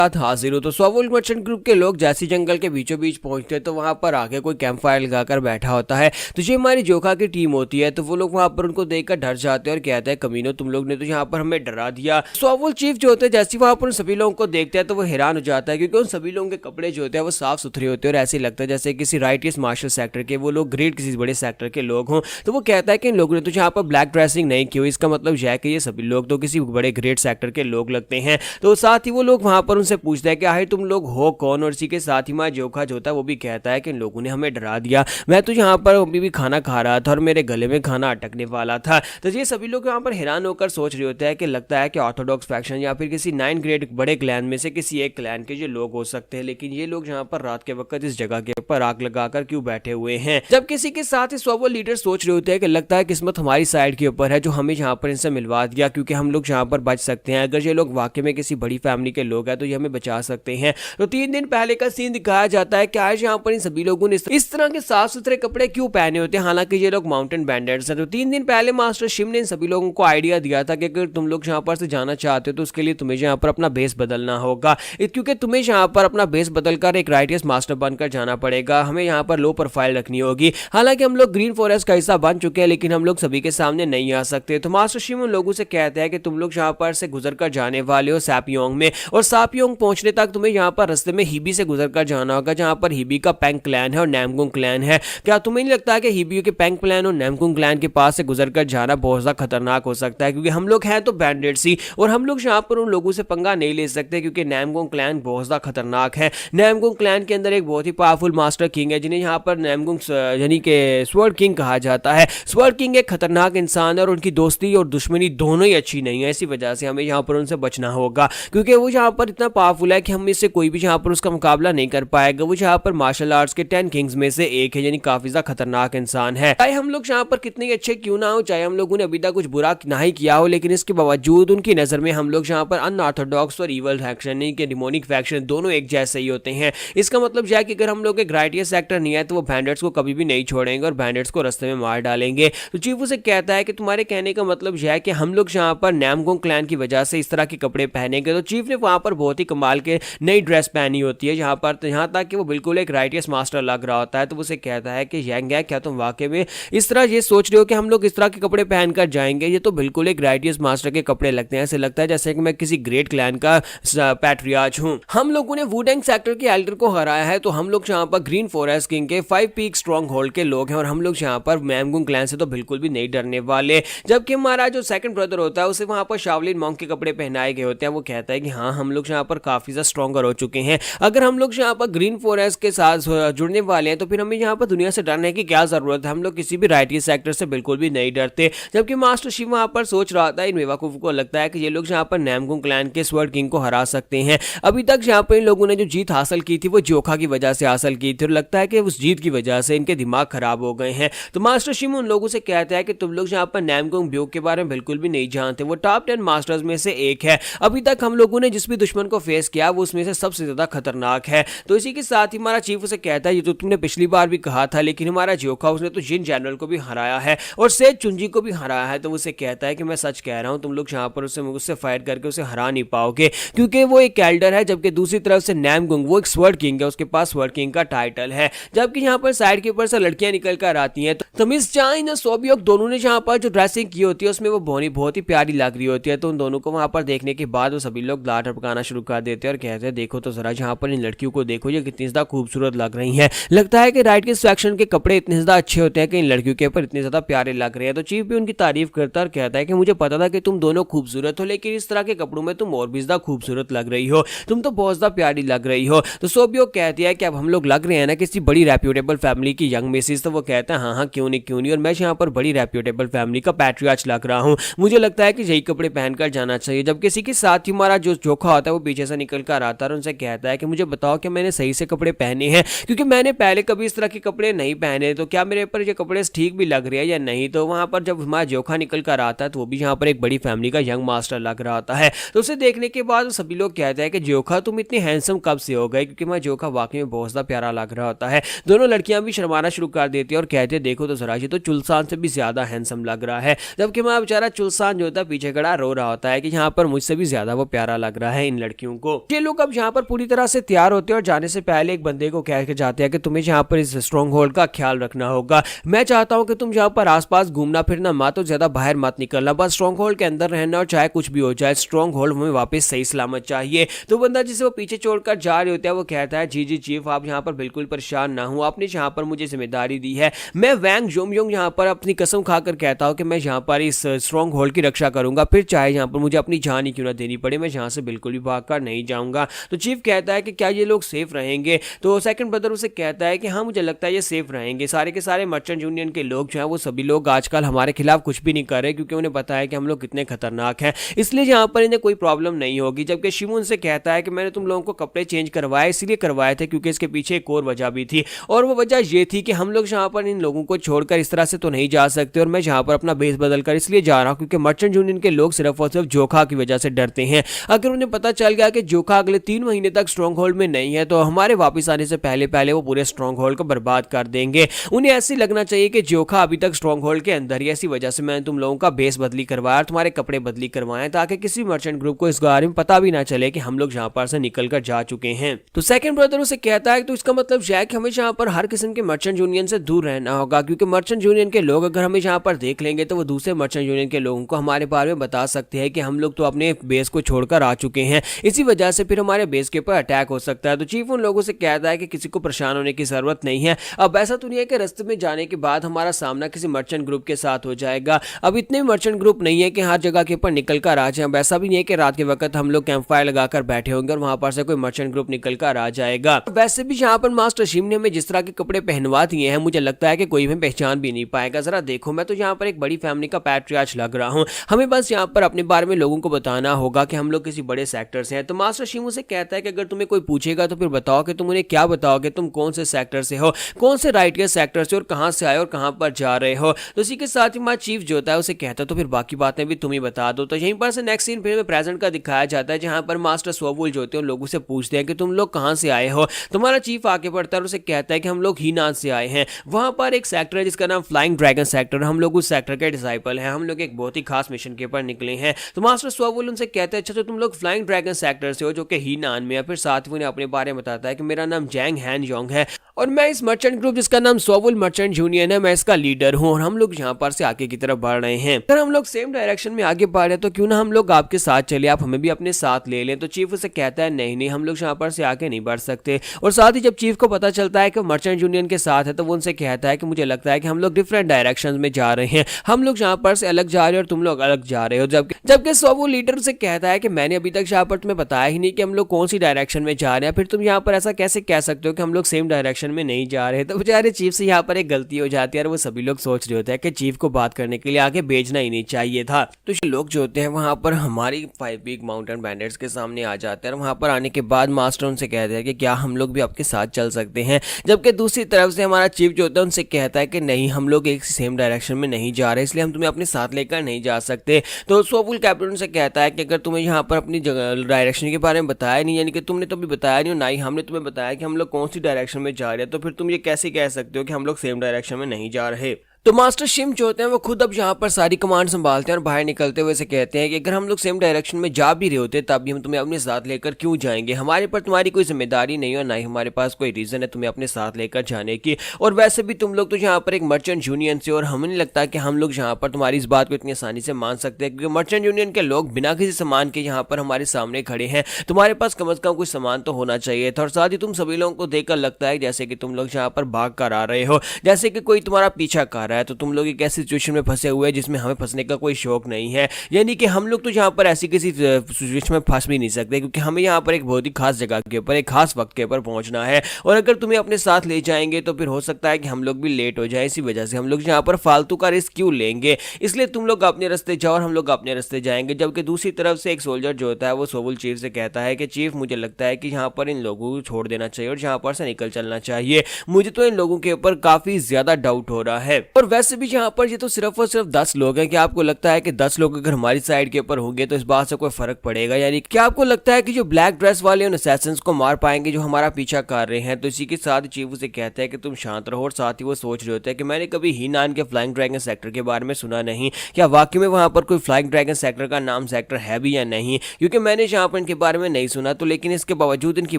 साथ हाजिर हो। तो सोवल मर्चेंट ग्रुप के लोग जैसी जंगल के बीचों बीच पहुंचते हैं तो वहां पर आगे कोई कैंप फायर लगाकर बैठा होता है। तो ये हमारी जोखा की टीम होती है। तो वो लोग वहां पर उनको देखकर डर जाते हैं और कहते हैं कमीनो तुम लोग ने तो यहाँ पर हमें डरा दिया। सोवल चीफ जो होते हैं जैसे वहां पर उन सभी लोगों को देखते हैं तो वो हैरान हो जाता है क्योंकि उन सभी लोगों के कपड़े जो होते हैं वो साफ सुथरे होते हैं और ऐसे लगता है जैसे किसी राइटियस मार्शल सेक्टर के वो लोग ग्रेट किसी बड़े सेक्टर के लोग हों। तो वो कहता है कि इन लोगों ने तो यहाँ पर ब्लैक ड्रेसिंग नहीं की हुई, इसका मतलब यह है कि ये सभी लोग तो किसी बड़े ग्रेट सेक्टर के लोग लगते हैं। तो साथ ही वो लोग वहां पर उनसे पूछते हैं कि आखिर तुम लोग हो कौन, और इसी के साथ ही हमारा जोखा जो होता है वो भी कहता है कि इन लोगों ने हमें डरा दिया, मैं तो यहाँ पर अभी भी खाना खा रहा था और मेरे गले में खाना अटकने वाला था। तो ये सभी लोग यहाँ पर हैरान होकर सोच रहे होते हैं कि लगता है कि ऑर्थोडॉक्स फैक्शन या फिर किसी 9 ग्रेड बड़े क्लैन में से किसी एक क्लैन के जो लोग हो सकते हैं, लेकिन ये लोग यहाँ पर रात के वक्त इस जगह के ऊपर आग लगाकर क्यों बैठे हुए हैं। जब किसी के साथ ही सोवल लीडर सोच रहे होते हैं कि लगता है किस्मत हमारी साइड के ऊपर है जो हमें यहाँ पर इनसे मिलवा दिया, क्योंकि हम लोग यहाँ पर बच सकते हैं। अगर ये लोग वाकई में किसी बड़ी फैमिली के लोग हैं तो ये हमें बचा सकते हैं। तो 3 दिन पहले का सीन दिखाया जाता है कि आज यहाँ पर इन सभी लोगों ने इस तरह के साफ सुथरे कपड़े क्यों पहने होते हैं, हालांकि ये लोग माउंटेन बैंडर्स हैं। तो 3 दिन पहले मास्टर शिव ने इन सभी लोगों को आइडिया दिया था कि अगर तुम लोग यहाँ पर से जाना चाहते हो तो उसके लिए तुम्हें यहाँ पर अपना बेस बदलना होगा, क्योंकि तुम्हें यहाँ पर अपना बेस बदलकर एक राइटियस मास्टर बनकर जाना पड़ेगा। हमें यहाँ पर लो प्रोफाइल रखनी होगी। हालांकि हम लोग ग्रीन फॉरेस्ट का हिस्सा बन चुके हैं लेकिन हम लोग सभी के सामने नहीं आ सकते। तो मास्टर शिव उन लोगों से कहते हैं कि तुम लोग यहाँ पर से गुजर कर जाने वाले हो सैपयोंग में, और सैपयोंग पहुंचने तक तुम्हें यहाँ पर रास्ते में हिबी से गुजर कर जाना होगा जहाँ पर हिबी का पेंग क्लैन है और नामगुंग क्लैन है। क्या तुम्हें नहीं लगता है कि हिबी के पेंग क्लैन और नामगुंग क्लैन के पास से गुजर कर जाना बहुत ज्यादा खतरनाक हो सकता है, क्योंकि हम लोग हैं तो बैंडेड्स ही और हम लोग यहाँ पर उन लोगों से पंगा नहीं ले सकते क्योंकि नामगुंग क्लैन बहुत ज्यादा खतरनाक है। नामगुंग क्लैन के अंदर एक बहुत ही पावरफुल मास्टर किंग है जिन्हें यहाँ पर नामगुंग यानी कि स्वर्ड किंग कहा जाता है। स्वर्ड किंग एक खतरनाक इंसान है और उनकी दोस्ती और दुश्मनी दोनों ही अच्छी नहीं है। इसी वजह से हमें यहाँ पर उनसे बचना होगा क्योंकि वो यहाँ पर इतना पावरफुल है कि हम इससे कोई भी यहाँ पर उसका मुकाबला नहीं कर पाएगा। वो यहाँ पर मार्शल आर्ट्स के 10 किंग्स में से एक है, यानी काफी ज्यादा खतरनाक इंसान है। चाहे हम लोग यहाँ पर कितने अच्छे क्यों ना हो, चाहे हम लोगों ने अभी तक कुछ बुरा ना ही किया हो, लेकिन इसके बावजूद उनकी नजर में हम लोग यहाँ पर अनऑर्थोडॉक्स और इवल फैक्शन यानी कि डिमोनिक फैक्शन दोनों एक जैसे ही होते हैं। इसका मतलब यह है कि अगर हम लोग एक राइटियस सेक्टर नहीं है तो वो बैंडेट्स को कभी भी नहीं छोड़ेंगे और बैंडेट्स को रास्ते में मार डालेंगे। तो चीफ उसे कहता है कि तुम्हारे कहने का मतलब यह है कि हम लोग यहाँ पर नामगुंग क्लैन की वजह से इस तरह के कपड़े पहनेंगे। तो चीफ ने वहां पर बहुत ही कमाल के नई ड्रेस पहनी होती है यहाँ पर, तो यहाँ तक कि वो बिल्कुल एक राइटियस मास्टर लग रहा होता है। तो उसे कहता है कि यंग है, क्या तुम वाकई में इस तरह ये सोच रहे हो कि हम लोग इस तरह के कपड़े पहनकर जाएंगे? ये तो बिल्कुल एक राइटियस मास्टर के कपड़े लगते हैं, ऐसे लगता है जैसे कि मैं किसी ग्रेट क्लैन का पैट्रियार्च हूँ। हम लोगों ने वुडेंग सेक्टर के एल्डर को हराया है, तो हम लोग यहाँ पर ग्रीन फॉरेस्ट किंग के 5 पीक स्ट्रॉन्ग होल्ड के लोग हैं और हम लोग यहाँ पर नामगुंग क्लैन से तो बिल्कुल भी नहीं डरने वाले। जबकि हमारा जो सेकंड ब्रदर होता है उसे वहां पर शावलिन मॉन्क के कपड़े पहनाए गए होते हैं। वो कहता है कि हाँ हम लोग यहाँ पर काफी ज्यादा स्ट्रॉन्गर हो चुके हैं, अगर हम लोग यहाँ पर ग्रीन फॉरेस्ट के साथ जुड़ने वाले हैं तो फिर हमें यहाँ पर दुनिया से डरने की क्या जरूरत है, हम लोग किसी भी राइटियस सेक्टर से बिल्कुल भी नहीं डरते। जबकि मास्टर शिव वहां पर सोच रहा था इन बेवकूफ को लगता है कि ये लोग यहाँ पर नामगुंग क्लैन के स्वर्ड किंग को हरा सकते हैं। अभी तक यहाँ पर इन लोगों ने जो जीत हासिल की थी वो जोखा की वजह से हासिल की थी और लगता है कि उस जीत की वजह से इनके दिमाग खराब हो गए हैं। तो मास्टर शिव उन लोगों से कहता है कि तुम लोग यहाँ पर नामगुंग ब्योक के बारे में बिल्कुल भी नहीं जानते, वो टॉप 10 मास्टर्स में से एक है। अभी तक हम लोगों ने जिस भी दुश्मन को फेस किया वो उसमें से सबसे ज्यादा खतरनाक है। तो इसी के साथ ही हमारा चीफ उसे कहता है ये तो तुमने पिछली बार भी कहा था, लेकिन हमारा जोखा उसने तो जिन जनरल को भी हराया है और सेज चुंजी को भी हराया है। तो उसे कहता है कि मैं सच कह रहा हूं, तुम लोग यहाँ पर उससे फाइट करके उसे हरा नहीं पाओगे क्योंकि वो एक एल्डर है, जबकि दूसरी तरफ से नामगुंग वो एक स्वर्ड किंग है, उसके पास स्वर्ड किंग का टाइटल है। जबकि यहाँ पर साइड के ऊपर से लड़कियां निकल कर आती हैं। तो मिस चाइन और सोबियोक दोनों ने यहाँ पर जो ड्रेसिंग की होती है उसमें वो बहुत ही प्यारी लग रही होती है। तो उन दोनों को वहां पर देखने के बाद वो सभी लोग लाटर पकाना शुरू कर देते हैं और कहते हैं देखो तो जरा यहाँ पर इन लड़कियों को देखो, ये कितनी ज्यादा खूबसूरत लग रही हैं। लगता है कि राइट के सेक्शन के कपड़े इतने ज्यादा अच्छे होते हैं कि इन लड़कियों के ऊपर इतने ज्यादा प्यारे लग रहे हैं। तो चीफ भी उनकी तारीफ करता है और कहता है कि मुझे पता था कि तुम दोनों खूबसूरत हो, लेकिन इस तरह के कपड़ों में तुम और भी ज्यादा खूबसूरत लग रही हो, तुम तो बहुत ज्यादा प्यारी लग रही हो। तो सोबियोक कहती है कि अब हम लोग लग रहे हैं ना किसी बड़ी रेप्यूटेबल फैमिली की यंग मिसेज। तो वो कहता है हाँ क्यों नहीं, और मैं यहाँ पर बड़ी रेप्यूटेबल फैमिली का पैट्रियार्च लग रहा हूँ, मुझे लगता है कि यही कपड़े पहनकर जाना चाहिए। जब किसी के साथ ही हमारा जो जोखा होता है वो पीछे से निकल कर आता है और उनसे कहता है कि मुझे बताओ कि मैंने सही से कपड़े पहने हैं, क्योंकि मैंने पहले कभी इस तरह के कपड़े नहीं पहने, तो क्या मेरे ऊपर ये कपड़े ठीक भी लग रहे हैं या नहीं। तो वहां पर जब हमारा जोखा निकल कर आता है तो वो भी यहाँ पर एक बड़ी फैमिली का यंग मास्टर लग रहा होता है। तो उसे देखने के बाद सभी लोग कहते हैं कि जोखा तुम इतने हैंडसम कब से हो गए, क्योंकि हमारा जोखा वाकई में बहुत ज्यादा प्यारा लग रहा होता है। दोनों लड़कियां भी शर्माना शुरू कर देती है और कहते हैं देखो तो जरा ये तो चुलसान से भी ज्यादा हैंडसम लग रहा है। जबकि हमारा बेचारा चुलसान जो होता है पीछे खड़ा रो रहा होता है कि यहाँ पर मुझसे भी ज्यादा वो प्यारा लग रहा है इन लड़कियों सिपाहियों को। ये लोग अब यहाँ पर पूरी तरह से तैयार होते हैं और जाने से पहले एक बंदे को कह के जाते हैं कि तुम्हें यहाँ पर इस स्ट्रॉन्ग होल्ड का ख्याल रखना होगा। मैं चाहता हूँ कि तुम यहाँ पर आसपास घूमना फिरना मत, तो ज्यादा बाहर मत निकलना, बस स्ट्रॉन्ग होल्ड के अंदर रहना और चाहे कुछ भी हो जाए स्ट्रॉन्ग होल्ड हमें वापस सही सलामत चाहिए। तो बंदा जिसे वो पीछे छोड़कर जा रहे होता है वो कहता है जी जी चीफ, आप यहाँ पर बिल्कुल परेशान ना हो, आपने यहाँ पर मुझे जिम्मेदारी दी है। मैं वैंग जोमयोंग यहाँ पर अपनी कसम खाकर कहता हूँ कि मैं यहाँ पर इस स्ट्रॉन्ग होल्ड की रक्षा करूंगा, फिर चाहे यहाँ पर मुझे अपनी जान ही क्यों ना देनी पड़े, मैं यहाँ से बिल्कुल भी भागकर नहीं जाऊंगा। तो चीफ कहता है कि क्या ये लोग सेफ रहेंगे? तो सेकंड ब्रदर उसे कहता है कि हाँ मुझे लगता है ये सेफ रहेंगे, सारे के सारे मर्चेंट यूनियन के लोग जो हैं वो सभी लोग आजकल हमारे खिलाफ कुछ भी नहीं कर रहे क्योंकि उन्हें पता है कि हम लोग कितने खतरनाक हैं, इसलिए यहाँ पर इन्हें कोई प्रॉब्लम नहीं होगी। जबकि शिमून से कहता है कि मैंने तुम लोगों को कपड़े चेंज करवाए, इसलिए करवाए थे क्योंकि इसके पीछे एक और वजह भी थी, और वो वजह ये थी कि हम लोग यहाँ पर इन लोगों को छोड़कर इस तरह से तो नहीं जा सकते, और मैं यहाँ पर अपना बेस बदल कर इसलिए जा रहा हूँ क्योंकि मर्चेंट यूनियन के लोग सिर्फ और सिर्फ जोखा की वजह से डरते हैं। अगर उन्हें पता चल गया कि जोखा अगले 3 महीने तक स्ट्रॉन्ग होल्ड में नहीं है तो हमारे वापस आने से पहले पहले वो पूरे स्ट्रॉन्ग होल्ड को बर्बाद कर देंगे। उन्हें ऐसे लगना चाहिए कि जोखा अभी तक स्ट्रॉन्ग होल्ड के अंदर ही, ऐसी वजह से मैंने तुम लोगों का बेस बदली करवाया, तुम्हारे कपड़े बदली करवाए, ताकि किसी मर्चेंट ग्रुप को इस बारे में पता भी ना चले कि हम लोग यहाँ पर से निकल कर जा चुके हैं। तो सेकंड ब्रदर उसे कहता है तो इसका मतलब यह है कि हमें यहाँ पर हर किस्म के मर्चेंट यूनियन से दूर रहना होगा, क्योंकि मर्चेंट यूनियन के लोग अगर हमें यहाँ पर देख लेंगे तो वो दूसरे मर्चेंट यूनियन के लोगों को हमारे बारे में बता सकते हैं कि हम लोग तो अपने बेस को छोड़कर आ चुके हैं, इसी वजह से फिर हमारे बेस के ऊपर अटैक हो सकता है। तो चीफ उन लोगों से कहता है कि किसी को परेशान होने की जरूरत नहीं है। अब ऐसा तो नहीं है कि रास्ते में जाने के बाद हमारा सामना किसी मर्चेंट ग्रुप के साथ हो जाएगा, अब इतने मर्चेंट ग्रुप नहीं है कि हर जगह के ऊपर निकल कर आ जाए। अब ऐसा भी नहीं है कि रात के वक्त हम लोग कैंप फायर लगाकर बैठे होंगे और वहां पर से कोई मर्चेंट ग्रुप निकल कर आ जाएगा। वैसे भी यहाँ पर मास्टर शिम ने हमें जिस तरह के कपड़े पहनवा दिए हैं, मुझे लगता है कि कोई हमें पहचान भी नहीं पाएगा। जरा देखो, मैं तो यहाँ पर एक बड़ी फैमिली का पैट्रियार्च लग रहा हूँ, हमें बस यहाँ पर अपने बारे में लोगों को बताना होगा कि हम लोग किसी बड़े सेक्टर से हैं। तो मास्टर शिम उसे कहता है कि अगर तुम्हें कोई पूछेगा तो फिर बताओ कि तुम उन्हें क्या बताओगे, तुम कौन से सेक्टर से हो, कौन से राइट के सेक्टर से, और कहां से आए और कहां पर जा रहे हो। तो इसी के साथ ही हमारा चीफ जो होता है उसे कहता है तो फिर बाकी बातें भी तुम ही बता दो। तो यहीं पर से नेक्स्ट सीन फिर प्रेजेंट का दिखाया जाता है, जहां पर मास्टर सोवुल जो होते हैं लोगों से पूछते हैं कि तुम लोग कहां से आए हो। तुम्हारा चीफ आगे बढ़ता है और उसे कहता है कि हम लोग हीनान से आए हैं, वहां पर एक सेक्टर है जिसका नाम फ्लाइंग ड्रैगन सेक्टर, हम लोग उस सेक्टर के डिसाइपल हैं, हम लोग एक बहुत ही खास मिशन के ऊपर निकले हैं। तो मास्टर सोवुल उनसे कहते हैं अच्छा तो तुम लोग फ्लाइंग ड्रैगन सेक्टर से हो जो कि हीनान में है। फिर साथ में उन्हें अपने बारे में बताता है कि मेरा नाम जैंग हैन योंग है और मैं इस मर्चेंट ग्रुप जिसका नाम सोवुल मर्चेंट यूनियन है, मैं इसका लीडर हूं, और हम लोग यहाँ पर से आगे की तरफ बढ़ रहे हैं। अगर हम लोग सेम डायरेक्शन में आगे बढ़ रहे हैं तो क्यों ना हम लोग आपके साथ चले, आप हमें भी अपने साथ ले लें। तो चीफ उसे कहता है नहीं नहीं, हम लोग यहाँ पर से आगे नहीं बढ़ सकते। और साथ ही जब चीफ को पता चलता है कि मर्चेंट यूनियन के साथ है तो वो उनसे कहता है कि मुझे लगता है कि हम लोग डिफरेंट डायरेक्शन में जा रहे हैं, हम लोग यहाँ पर से अलग जा रहे हैं और तुम लोग अलग जा रहे हो। जबकि सोवुल लीडर उसे कहता है कि मैंने अभी तक यहाँ पर तुम्हें बताया ही नहीं कि हम लोग कौन सी डायरेक्शन में जा रहे हैं, फिर तुम यहाँ पर ऐसा कैसे कह सकते हो कि हम लोग सेम डायरेक्शन में नहीं जा रहे। तो बेचारे चीफ से यहाँ पर एक गलती हो जाती है और वो सभी लोग सोच रहे होते हैं कि चीफ को बात करने के लिए आगे भेजना ही नहीं चाहिए था। तो ये लोग जो होते हैं वहां पर हमारी 5 पीक माउंटेन बैंडिट्स के सामने आ जाते हैं और वहां पर आने के बाद मास्टर उनसे कहते हैं कि क्या हम लोग भी आपके साथ चल सकते हैं। जबकि दूसरी तरफ से हमारा चीफ जो होता है उनसे कहता है कि नहीं, हम लोग एक सेम डायरेक्शन में नहीं जा रहे, इसलिए हम तुम्हें अपने साथ लेकर नहीं जा सकते। तो सोवुल कैप्टन से कहता है कि अगर तुम्हें यहाँ पर अपनी डायरेक्शन के बारे में बताया नहीं, यानी कि तुमने तो भी बताया नहीं, ना ही हमने तुम्हें बताया कि हम लोग कौन सी डायरेक्शन में जा रहे हैं, तो फिर तुम ये कैसे कह सकते हो कि हम लोग सेम डायरेक्शन में नहीं जा रहे। तो मास्टर शिम जो होते हैं वो खुद अब यहाँ पर सारी कमांड संभालते हैं और बाहर निकलते हुए से कहते हैं कि अगर हम लोग सेम डायरेक्शन में जा भी रहे होते तब भी हम तुम्हें अपने साथ लेकर क्यों जाएंगे, हमारे पर तुम्हारी कोई जिम्मेदारी नहीं है, ना ही हमारे पास कोई रीजन है तुम्हें अपने साथ लेकर जाने की। और वैसे भी तुम लोग तो यहाँ पर एक मर्चेंट यूनियन से, और हमें नहीं लगता कि हम लोग यहाँ पर तुम्हारी इस बात को इतनी आसानी से मान सकते हैं, क्योंकि मर्चेंट यूनियन के लोग बिना किसी सामान के यहाँ पर हमारे सामने खड़े हैं, तुम्हारे पास कम से कम कुछ सामान तो होना चाहिए था। और साथ ही तुम सभी लोगों को देखकर लगता है जैसे कि तुम लोग यहाँ पर भाग कर आ रहे हो, जैसे कि कोई तुम्हारा पीछा कर रहा है। तो तुम लोग एक सिचुएशन में फंसे हुए हैं जिसमें हमें फंसने का कोई शौक नहीं है, यानी कि हम लोग तो यहाँ पर ऐसी किसी सिचुएशन में फंस भी नहीं सकते, क्योंकि हमें यहाँ पर एक बहुत ही खास जगह के ऊपर एक खास वक्त के ऊपर पहुंचना है, और अगर तुम्हें अपने साथ ले जाएंगे तो फिर हो सकता है कि हम लोग भी लेट हो जाए, इसी वजह से हम लोग यहाँ पर फालतू का रिस्क क्यों लेंगे, इसलिए तुम लोग अपने रास्ते जाओ और हम लोग अपने रास्ते जाएंगे। जबकि दूसरी तरफ से एक सोल्जर जो होता है वो सोवुल चीफ से कहता है कि चीफ, मुझे लगता है कि यहाँ पर इन लोगों को छोड़ देना चाहिए और यहाँ पर से निकल चलना चाहिए, मुझे तो इन लोगों के ऊपर काफी ज्यादा डाउट हो रहा है। और वैसे भी यहाँ पर ये तो सिर्फ और सिर्फ 10 लोग हैं। क्या आपको लगता है कि 10 लोग अगर हमारी साइड के ऊपर होंगे तो इस बात से कोई फर्क पड़ेगा? यानी क्या आपको लगता है कि जो ब्लैक ड्रेस वाले उन असैसिन्स को मार पाएंगे जो हमारा पीछा कर रहे हैं? तो इसी के साथ चीफ उसे कहता है कि तुम शांत रहो, और साथ ही वो सोच रहे होते हैं कि मैंने कभी हीनान के फ्लाइंग ड्रैगन सेक्टर के बारे में सुना नहीं, क्या वाकई में वहां पर कोई फ्लाइंग ड्रैगन सेक्टर का नाम सेक्टर है भी या नहीं, क्योंकि मैंने जहां पर इनके बारे में नहीं सुना। तो लेकिन इसके बावजूद इनकी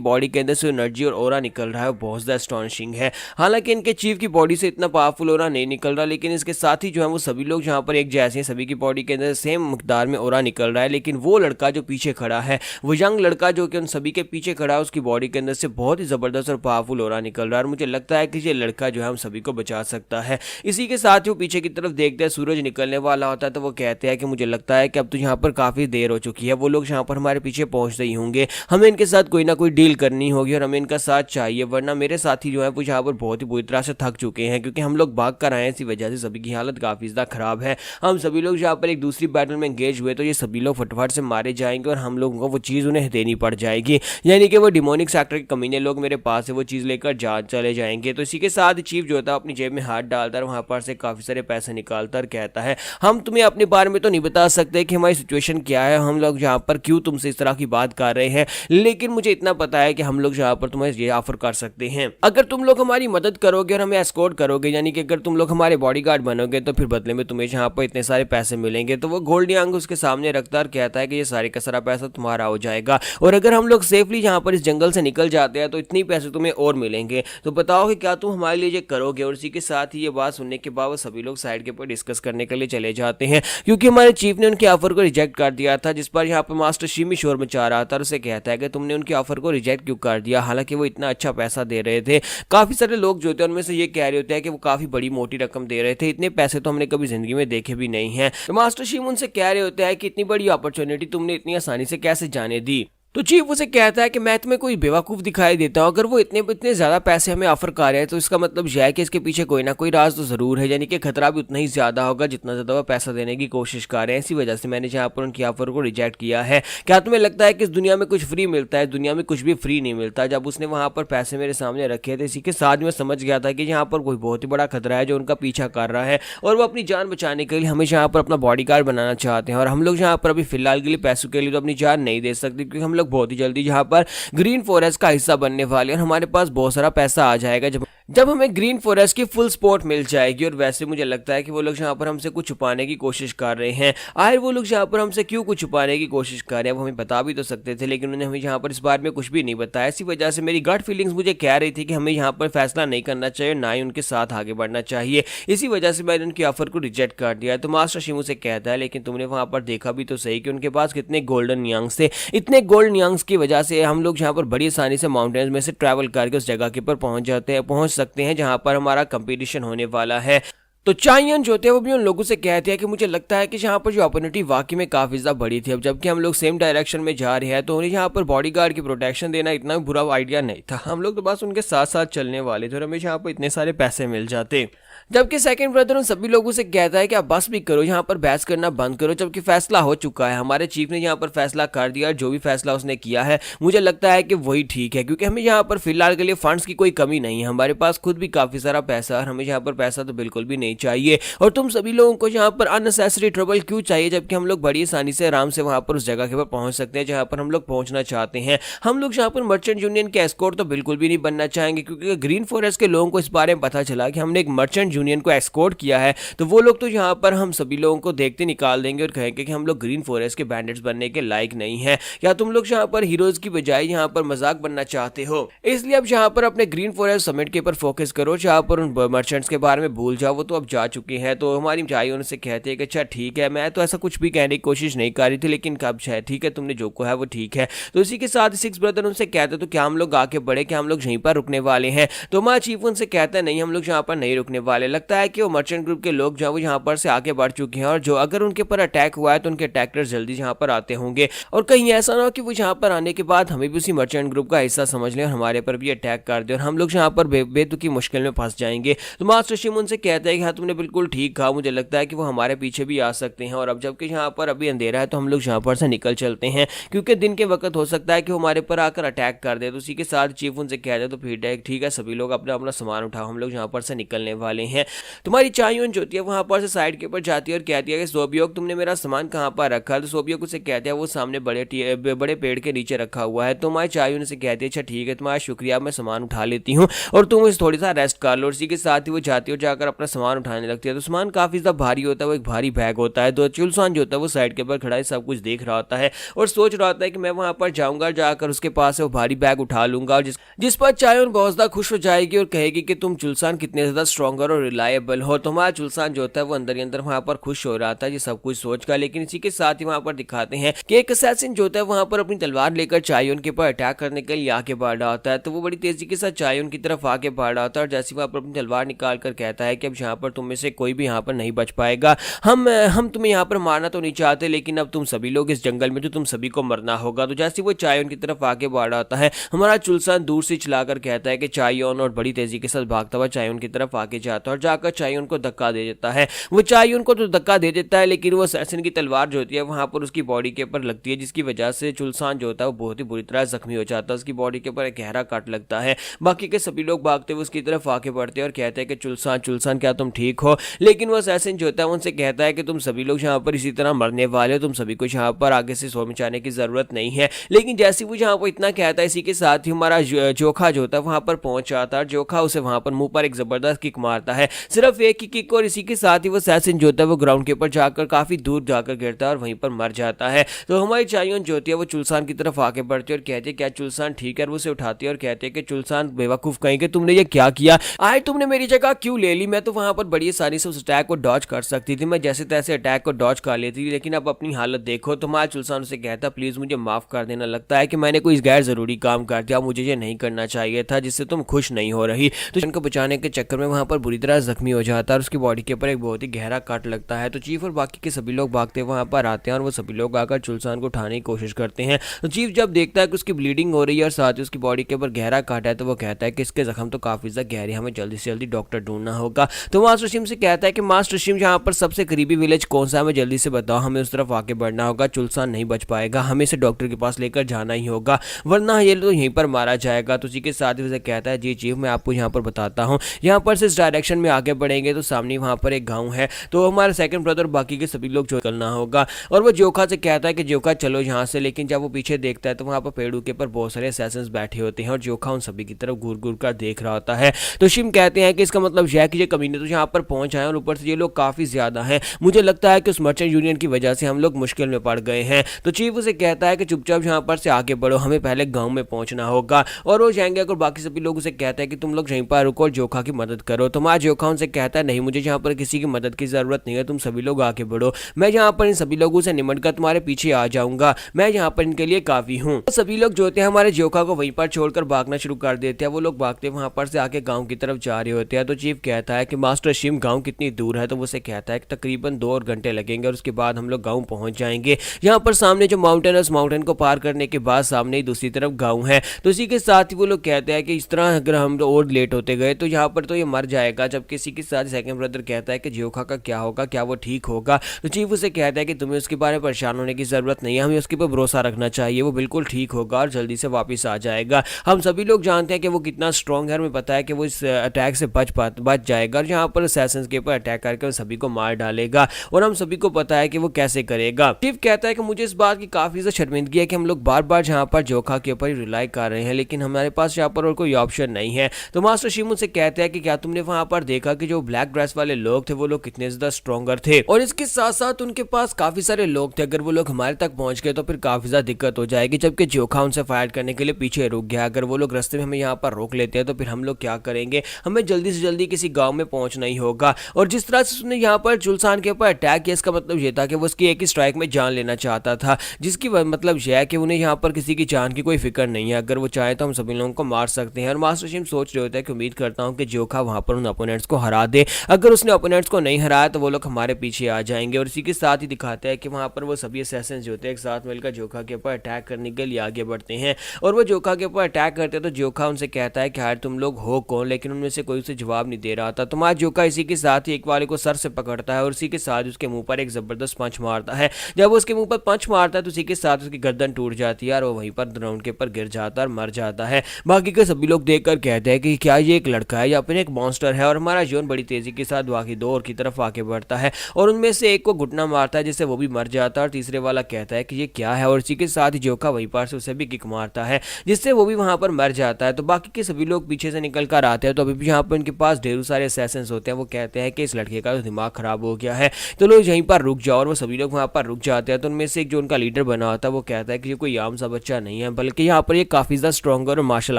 बॉडी के अंदर से एनर्जी और ऑरा निकल रहा है, बहुत ज़्यादा एस्टॉनिशिंग है। हालांकि इनके चीफ की बॉडी से इतना पावरफुल ऑरा नहीं निकल रहा, लेकिन इसके साथ ही जो है वो सभी लोग जहाँ पर एक जैसे हैं, सभी की बॉडी के अंदर सेम मकदार में ऑरा निकल रहा है। लेकिन वो लड़का जो पीछे खड़ा है, वो यंग लड़का जो कि उन सभी के पीछे खड़ा है, उसकी बॉडी के अंदर से बहुत ही ज़बरदस्त और पावरफुल ऑरा निकल रहा है, और मुझे लगता है कि ये लड़का जो है हम सभी को बचा सकता है। इसी के साथ वो पीछे की तरफ देखते हैं, सूरज निकलने वाला होता है, तो वो कहते हैं कि मुझे लगता है कि अब तो यहाँ पर काफ़ी देर हो चुकी है, वो लोग यहाँ पर हमारे पीछे पहुँच रही होंगे, हमें इनके साथ कोई ना कोई डील करनी होगी और हमें इनका साथ चाहिए, वरना मेरे साथी जो है वो यहाँ पर बहुत ही बुरी तरह से थक चुके हैं, क्योंकि हम लोग भाग कर आए हैं। इसी वजह से सभी की हालत काफ़ी ज़्यादा खराब है। हम सभी लोग यहाँ पर एक दूसरी बैटल में एंगेज हुए तो ये सभी लोग फटाफट से मारे जाएंगे और हम लोगों को वो चीज़ उन्हें देनी पड़ जाएगी, यानी कि वो डिमोनिक सेक्टर के कमीने लोग मेरे पास से वो चीज़ लेकर जा चले जाएंगे। तो इसी के साथ चीफ जो होता है अपनी जेब में हाथ डालता है, वहाँ पर से काफ़ी सारे पैसे निकालता और कहता है हम तुम्हें अपने बारे में तो नहीं बता सकते कि हमारी सिचुएशन क्या है, हम लोग यहाँ पर क्यों तुमसे इस तरह की बात कर रहे हैं, लेकिन मुझे इतना पता है कि हम लोग यहाँ पर तुम्हें ये ऑफर कर सकते हैं, अगर तुम लोग हमारी मदद करोगे और हमें एस्कॉर्ट करोगे, यानी कि अगर तुम लोग हमारे बॉडीगार्ड बनोगे तो फिर बदले में तुम्हें यहाँ पर इतने सारे पैसे मिलेंगे। तो वो गोल्ड यांग उसके सामने रखता और कहता है कि ये सारे का सारा पैसा तुम्हारा हो जाएगा, और अगर हम लोग सेफली यहाँ पर इस जंगल से निकल जाते हैं तो इतने पैसे तुम्हें और मिलेंगे। तो बताओ कि क्या तुम हमारे लिए ये करोगे? और इसी के साथ ही ये बात सुनने के बाद सभी लोग साइड के ऊपर डिस्कस करने के लिए चले जाते हैं, क्योंकि हमारे चीफ ने उनके ऑफर को रिजेक्ट कर दिया था, जिस पर यहाँ पर मास्टर शिमी शोर मचा रहा था और उसे कहता है कि तुमने उनके ऑफर को रिजेक्ट क्यों कर दिया, हालांकि वो इतना अच्छा पैसा दे रहे थे। काफी सारे लोग जो होते हैं उनमें से ये कह रहे होते हैं कि वो काफी बड़ी मोटी रकम दे रहे थे, इतने पैसे तो हमने कभी जिंदगी में देखे भी नहीं है। तो मास्टर शिम उनसे कह रहे होते हैं कि इतनी बड़ी अपॉर्चुनिटी तुमने इतनी आसानी से कैसे जाने दी? तो चीफ उसे कहता है कि मैं तुम्हें कोई बेवकूफ़ दिखाई देता हूँ, अगर वो इतने ज़्यादा पैसे हमें ऑफर कर रहे हैं तो इसका मतलब यह है कि इसके पीछे कोई ना कोई राज तो ज़रूर है, यानी कि खतरा भी उतना ही ज़्यादा होगा जितना ज़्यादा वो पैसा देने की कोशिश कर रहे हैं। इसी वजह से मैंने यहाँ पर उनकी ऑफर को रिजेक्ट किया है। क्या तुम्हें लगता है कि इस दुनिया में कुछ फ्री मिलता है? दुनिया में कुछ भी फ्री नहीं मिलता। जब उसने वहाँ पर पैसे मेरे सामने रखे थे, इसी के साथ मैं समझ गया था कि यहाँ पर कोई बहुत ही बड़ा खतरा है जो उनका पीछा कर रहा है, और वो अपनी जान बचाने के लिए हमें यहाँ पर अपना बॉडीगार्ड बनाना चाहते हैं, और हम लोग यहाँ पर अभी फिलहाल के लिए पैसों के लिए तो अपनी जान नहीं दे सकते, क्योंकि हम लोग बहुत ही जल्दी पर ग्रीन फॉरेस्ट का हिस्सा बनने वाले हैं और हमारे पास बहुत सारा पैसा आ जाएगा जब हमें ग्रीन फॉरेस्ट की फुल सपोर्ट मिल जाएगी। और वैसे मुझे लगता है कि वो लोग यहाँ पर हमसे कुछ छुपाने की कोशिश कर रहे हैं। आखिर वो लोग यहाँ पर हमसे क्यों कुछ छुपाने की कोशिश कर रहे हैं, वो हमें बता भी तो सकते थे, लेकिन उन्होंने हमें यहाँ पर इस बारे में कुछ भी नहीं बताया। इसी वजह से मेरी गट फीलिंग्स मुझे कह रही थी कि हमें यहाँ पर फैसला नहीं करना चाहिए, ना ही उनके साथ आगे बढ़ना चाहिए। इसी वजह से मैंने उनकी ऑफर को रिजेक्ट कर दिया। तो मास्टर शिमू से कहता है लेकिन तुमने वहाँ पर देखा भी तो सही कि उनके पास कितने गोल्डन यांग्स थे। इतने गोल्डन यांग्स की वजह से हम लोग यहाँ पर बड़ी आसानी से माउंटेन्स में से ट्रैवल करके उस जगह के ऊपर पहुंच सकते हैं जहां पर हमारा कंपटीशन होने वाला है। तो चाइयन जो थे वो भी उन लोगों से कहते हैं कि मुझे लगता है कि यहाँ पर जो अपॉर्चुनिटी वाकई में काफ़ी ज़्यादा बड़ी थी। अब जबकि हम लोग सेम डायरेक्शन में जा रहे हैं तो उन्हें यहाँ पर बॉडीगार्ड की प्रोटेक्शन देना इतना बुरा आइडिया नहीं था। हम लोग तो बस उनके साथ साथ चलने वाले थे और हमें यहाँ पर इतने सारे पैसे मिल जाते। जबकि सेकंड ब्रदर उन सभी लोगों से कहता है कि आप बस भी करो, यहाँ पर बहस करना बंद करो, जबकि फैसला हो चुका है। हमारे चीफ ने यहाँ पर फैसला कर दिया, जो भी फैसला उसने किया है मुझे लगता है कि वही ठीक है, क्योंकि हमें यहाँ पर फिलहाल के लिए फंड्स की कोई कमी नहीं है। हमारे पास खुद भी काफ़ी सारा पैसा है और हमें यहाँ पर पैसा तो बिल्कुल भी नहीं चाहिए। और तुम सभी लोगों को यहाँ पर अननेसेसरी ट्रबल क्यों चाहिए, जबकि हम लोग बड़ी आसानी से आराम से वहाँ पर उस जगह के ऊपर पहुँच सकते हैं जहाँ पर हम लोग पहुँचना चाहते हैं। हम लोग यहाँ पर मर्चेंट यूनियन के एस्कॉर्ट तो बिल्कुल भी नहीं बनना चाहेंगे, क्योंकि ग्रीन फॉरेस्ट के लोगों को इस बारे में पता चला कि हमने एक मर्चेंट यूनियन को एस्कॉर्ट किया है तो वो लोग तो यहाँ पर हम सभी लोगों को देखते निकाल देंगे और कहेंगे कि हम लोग ग्रीन फॉरेस्ट के बैंडिट्स बनने के लायक नहीं है। क्या तुम लोग यहाँ पर हीरोज की बजाय यहाँ पर मजाक बनना चाहते हो? इसलिए अब यहाँ पर अपने ग्रीन फॉरेस्ट समिट के ऊपर फोकस करो, जहाँ पर उन मर्चेंट्स के बारे में भूल जाओ, वो तो अब जा चुके हैं। तो हमारी चाय उनसे कहते हैं कि अच्छा ठीक है, मैं तो ऐसा कुछ भी कहने की कोशिश नहीं कर रही थी, लेकिन कब है ठीक है, तुमने जो कहा है वो ठीक है। तो इसी के साथ सिक्स ब्रदर उनसे कहते तो क्या हम लोग आगे बढ़े, क्या हम लोग यहीं पर रुकने वाले हैं? तो हमारा चीफ उनसे कहता है नहीं, हम लोग यहाँ पर नहीं रुकने वाले। लगता है कि वो मर्चेंट ग्रुप के लोग जो यहाँ पर से आगे बढ़ चुके हैं और जो अगर उनके ऊपर अटैक हुआ है तो उनके अटैकर्स जल्दी यहाँ पर आते होंगे, और कहीं ऐसा ना हो कि वो यहाँ पर आने के बाद हमें भी उसी मर्चेंट ग्रुप का हिस्सा समझ लें और हमारे पर भी अटैक कर दे और हम लोग यहाँ पर बेतुकी मुश्किल में फंस जाएंगे। तो मास्टर शिम उनसे कहता है कि हाँ तुमने बिल्कुल ठीक कहा, मुझे लगता है कि वो हमारे पीछे भी आ सकते हैं, और अब जबकि यहाँ पर अभी अंधेरा है तो हम लोग यहाँ पर से निकल चलते हैं, क्योंकि दिन के वक्त हो सकता है कि वो हमारे पर आकर अटैक कर दे। तो उसी के साथ चीफ उनसे कह दे तो फिर ठीक है सभी लोग अपना अपना सामान उठाओ, हम लोग यहाँ पर से निकलने वाले हैं। तुम्हारी चायून जो होती है वहाँ पर से साइड के ऊपर जाती है और कहती है कि सोबियोक तुमने मेरा सामान कहाँ पर रखा है। तो सोबियोक उसे कहते हैं वो सामने बड़े पेड़ के नीचे रखा हुआ है। तो हमारी चायून से कहती है अच्छा ठीक है तुम्हारा शुक्रिया, मैं सामान उठा लेती हूँ और तुम इस थोड़ी सा रेस्ट कर लो। इसी के साथ ही वो जाती है और जाकर अपना सामान उठाने लगती है। तो सामान काफी ज्यादा भारी होता है, वो एक भारी बैग होता है। तो चुलसान जो होता है वो साइड के ऊपर खड़ा है, सब कुछ देख रहा होता है और सोच रहा होता है कि मैं वहां पर जाऊंगा, जाकर उसके पास से वो भारी बैग उठा लूंगा, और जिस पर चायून बहुत ज्यादा खुश हो जाएगी और कहेगी कि तुम चुलसान कितने ज्यादा स्ट्रॉन्गर और रिलायबल हो। तो हमारा चुलसान जो होता है वो अंदर ही अंदर वहां पर खुश हो रहा था ये सब कुछ सोचकर। लेकिन इसी के साथ ही वहां पर दिखाते हैं कि एक असैसिन जो होता है वहां पर अपनी तलवार लेकर चायून के ऊपर अटैक करने के लिए आगे बढ़ रहा होता है। तो वो बड़ी तेजी के साथ चायून की तरफ आगे बढ़ रहा होता है और जैसे वहां पर अपनी तलवार निकाल कर कहता है कि अब यहाँ पर तुम में से कोई भी यहाँ पर नहीं बच पाएगा। हम तुम्हें यहाँ पर मारना तो नहीं चाहते, लेकिन अब तुम सभी लोग इस जंगल में तो तुम सभी को मरना होगा। तो जैसे वो चायून की तरफ आगे बढ़ रहा होता है हमारा चुलसान दूर से चलाकर कहता है कि चायून, और बड़ी तेजी के साथ भागता हुआ चायून की तरफ आगे जाता है और जाकर चायून को धक्का दे देता है। वो चायून को तो धक्का दे देता है लेकिन वो असैसिन की तलवार जो होती है वहां पर उसकी बॉडी के ऊपर लगती है, जिसकी वजह से चुलसान जो होता है वो बहुत ही बुरी तरह जख्मी हो जाता है। उसकी बॉडी के ऊपर एक गहरा कट लगता है। बाकी के सभी लोग भागते हुए उसकी तरफ आगे बढ़ते हैं और कहते हैं कि चुलसान चुलसान क्या तुम ठीक हो। लेकिन वो असैसिन जो होता है उनसे कहता है कि तुम सभी लोग यहाँ पर इसी तरह मरने वाले हो, तुम सभी को यहाँ पर आगे से शोर मचाने की जरूरत नहीं है। लेकिन जैसे वो यहाँ पर इतना कहता है इसी के साथ ही हमारा जोखा जो होता है वहां पर पहुंच जाता है। जोखा उसे वहां पर मुंह पर एक जबरदस्त किक मारता है, सिर्फ एक ही किक, और इसी के साथ ही वो असैसिन जो होता है वो ग्राउंड के ऊपर जाकर काफी दूर जाकर गिरता है और वहीं पर मर जाता है। तो हमारी चायून जो होती है वो चुलसान की तरफ आगे बढ़ती है और कहती है क्या चुलसान ठीक है, वो उसे उठाती है और कहते हैं कि चुलसान बेवकूफ कहीं के तुमने ये क्या किया, आए तुमने मेरी जगह क्यों ले ली, मैं तो वहां पर बड़ी आसानी से उस अटैक को डॉज कर सकती थी, मैं जैसे तैसे अटैक को डॉज कर लेती थी, लेकिन अब अपनी हालत देखो। तो हमारा चुलसान उसे कहता है प्लीज मुझे माफ कर देना, लगता है कि मैंने कोई गैर जरूरी काम कर दिया, मुझे ये नहीं करना चाहिए था जिससे तुम खुश नहीं हो रही। तो उनको बचाने के चक्कर में वहां पर बुरी तरह जख्मी हो जाता है और उसकी बॉडी के ऊपर एक बहुत ही गहरा कट लगता है। तो चीफ और बाकी के सभी लोग भागते वहां पर आते हैं और वो सभी लोग आकर चुलसान को उठाने की कोशिश करते हैं। तो चीफ जब देखता है कि उसकी ब्लीडिंग हो रही है और साथ ही उसकी बॉडी के ऊपर गहरा काट है तो वो कहता है कि इसके जख्म तो काफी ज्यादा गहरे, हमें जल्दी से जल्दी डॉक्टर ढूंढना होगा। तो मास्टर शिम से कहता है कि मास्टर शिम यहाँ पर सबसे करीबी विलेज कौन सा है, हमें जल्दी से बताओ, हमें उस तरफ आगे बढ़ना होगा, चुलसान नहीं बच पाएगा, हमें इसे डॉक्टर के पास लेकर जाना ही होगा वरना ये तो यहीं पर मारा जाएगा। तो उसी के साथ ही उसे कहता है जी चीफ मैं आपको यहाँ पर बताता हूँ, यहाँ पर से इस डायरेक्शन में आगे बढ़ेंगे तो सामने वहाँ पर एक गाँव है, तो हमारे सेकंड ब्रदर बाकी के सभी लोग निकलना होगा। और वो जोखा से कहता है कि जोखा चलो यहाँ से, लेकिन जब वो पीछे देखता है तो वहाँ पर पेड़ों के ऊपर बहुत सारे असैसिन्स बैठे होते हैं और जोखा उन सभी की तरफ घूर घूर कर देख रहा होता है। तो शिम कहते हैं कि इसका मतलब यह है कि ये कमीने तो यहाँ पर पहुंच आए और ऊपर से ये लोग काफी ज्यादा हैं, मुझे लगता है कि उस मर्चेंट यूनियन की वजह से हम लोग मुश्किल में पड़ गए हैं। तो चीफ उसे कहता है कि चुपचाप यहाँ पर से आगे बढ़ो, हमें पहले गाँव में पहुंचना होगा। और वो जाएंगे और बाकी सभी लोग उसे कहते हैं कि तुम लोग यहीं पर रुको और जोखा की मदद करो। तो हमारा जोखा उनसे कहता है नहीं मुझे यहाँ पर किसी की मदद की जरूरत नहीं है, तुम सभी लोग आगे बढ़ो, मैं यहाँ पर इन सभी लोगों से निमट कर तुम्हारे पीछे आ जाऊंगा, मैं यहाँ पर इनके लिए काफी हूँ। तो सभी लोग जो होते हैं हमारे जोखा को वहीं पर छोड़कर भागना शुरू कर देते हैं। वो लोग भागते वहां पर से आके गांव की तरफ जा रहे होते हैं। तो चीफ कहता है कि मास्टर शिम गांव कितनी दूर है, तो वो उसे कहता है कि तकरीबन 2 और घंटे लगेंगे और उसके बाद हम लोग गांव पहुंच जाएंगे। यहाँ पर सामने जो माउंटेन है उस माउंटेन को पार करने के बाद सामने ही दूसरी तरफ गाँव है। तो इसी के साथ ही वो लोग कहते हैं कि इस तरह अगर हम और लेट होते गए तो यहाँ पर तो ये मर जाएगा। जब किसी के साथ सेकंड ब्रदर कहता है कि जोखा का क्या होगा, क्या वो ठीक होगा। तो चीफ उसे कहता है कि तुम्हें उसके बारे में परेशान होने की जरूरत नहीं है, हमें उसके ऊपर भरोसा रखना चाहिए, वो बिल्कुल ठीक होगा और जल्दी से वापस आ जाएगा। हम सभी लोग जानते हैं कि वो कितना स्ट्रॉन्ग है, हमें पता है कि वो इस अटैक से बच जाएगा और यहाँ पर असैसिन्स के ऊपर अटैक करके उन सभी को मार डालेगा और हम सभी को पता है कि वो कैसे करेगा। चीफ कहता है कि मुझे इस बात की काफी ज्यादा शर्मिंदगी है कि हम लोग बार बार यहाँ पर जोखा के ऊपर ही रिलाई कर रहे हैं, लेकिन हमारे पास यहाँ पर और कोई ऑप्शन नहीं है। तो मास्टर शिमू से कहते हैं कि क्या तुमने वहां पर देखा कि जो ब्लैक ड्रेस वाले लोग थे वो लोग कितने ज्यादा स्ट्रॉन्गर थे, और इसके साथ साथ उनके पास काफी सारे लोग थे, अगर वो लोग हमारे तक पहुंच गए तो फिर काफी ज्यादा दिक्कत हो जाएगी। जबकि जोखा उनसे फायर करने के लिए पीछे रुक गया, अगर वो लोग रास्ते में हमें यहाँ पर रोक लेते हैं तो फिर हम लोग क्या करेंगे, हमें जल्दी से जल्दी किसी गांव में पहुंचना ही होगा। और जिस तरह से उसने यहाँ पर चुलसान के ऊपर अटैक किया इसका मतलब ये था कि वो उसकी एक ही स्ट्राइक में जान लेना चाहता था, जिसकी मतलब यह है कि उन्हें यहाँ पर किसी की जान की कोई फिक्र नहीं है, अगर वो चाहे तो हम सभी लोगों को मार सकते हैं। और मास्टर शिम सोच रहे होते हैं कि उम्मीद करता हूँ कि जोखा वहां पर उन अपोनेंट्स को हरा दे, अगर उसने अपोनेंट्स को नहीं हराया तो वो लोग हमारे पीछे आ जाएंगे। और इसी के साथ ही दिखाते हैं कि वहां पर वो सभी असैसिन्स जो होते हैं एक साथ मिलकर जोखा के ऊपर अटैक करने के लिए आगे बढ़ते हैं और वो जोखा के ऊपर अटैक करते हैं। तो जोखा उनसे कहता है कि यार तुम लोग हो कौन, लेकिन उनमें से कोई उसे जवाब नहीं दे रहा था। तो हमारा जोखा जोखा इसी के साथ ही एक वाले को सर से पकड़ता है और इसी के साथ उसके मुंह पर एक जबरदस्त पंच मारता है। जब वो उसके मुंह पर पंच मारता है तो इसी के साथ उसकी गर्दन टूट जाती है और वो वहीं पर ग्राउंड के ऊपर गिर जाता है और मर जाता है। बाकी के सभी लोग देखकर कहते हैं कि क्या ये एक लड़का है या फिर एक मॉन्स्टर है, और हमारा जोन बड़ी तेजी के साथ बाकी दो और की तरफ आगे बढ़ता है और उनमें से एक को घुटना मारता है जिससे वो भी मर जाता है और तीसरे वाला कहता है कि ये क्या है, और इसी के साथ ही जोखा वहीं पर से उसे भी किक मारता है जिससे वो भी वहां पर मर जाता है। तो बाकी के सभी लोग पीछे से निकल कर आते हैं तो अभी भी यहाँ पर उनके पास ढेरों सारे असैसिन्स होते हैं। वो कहते हैं कि इस लड़के का तो दिमाग खराब हो गया है, तो लोग यहीं पर रुक जाओ, और वो सभी लोग वहां पर रुक जाते हैं। तो उनमें से एक जो उनका लीडर बना होता है वो कहता है कि ये कोई आम सा बच्चा नहीं है, बल्कि यहाँ पर ये काफी ज्यादा स्ट्रॉन्गर और मार्शल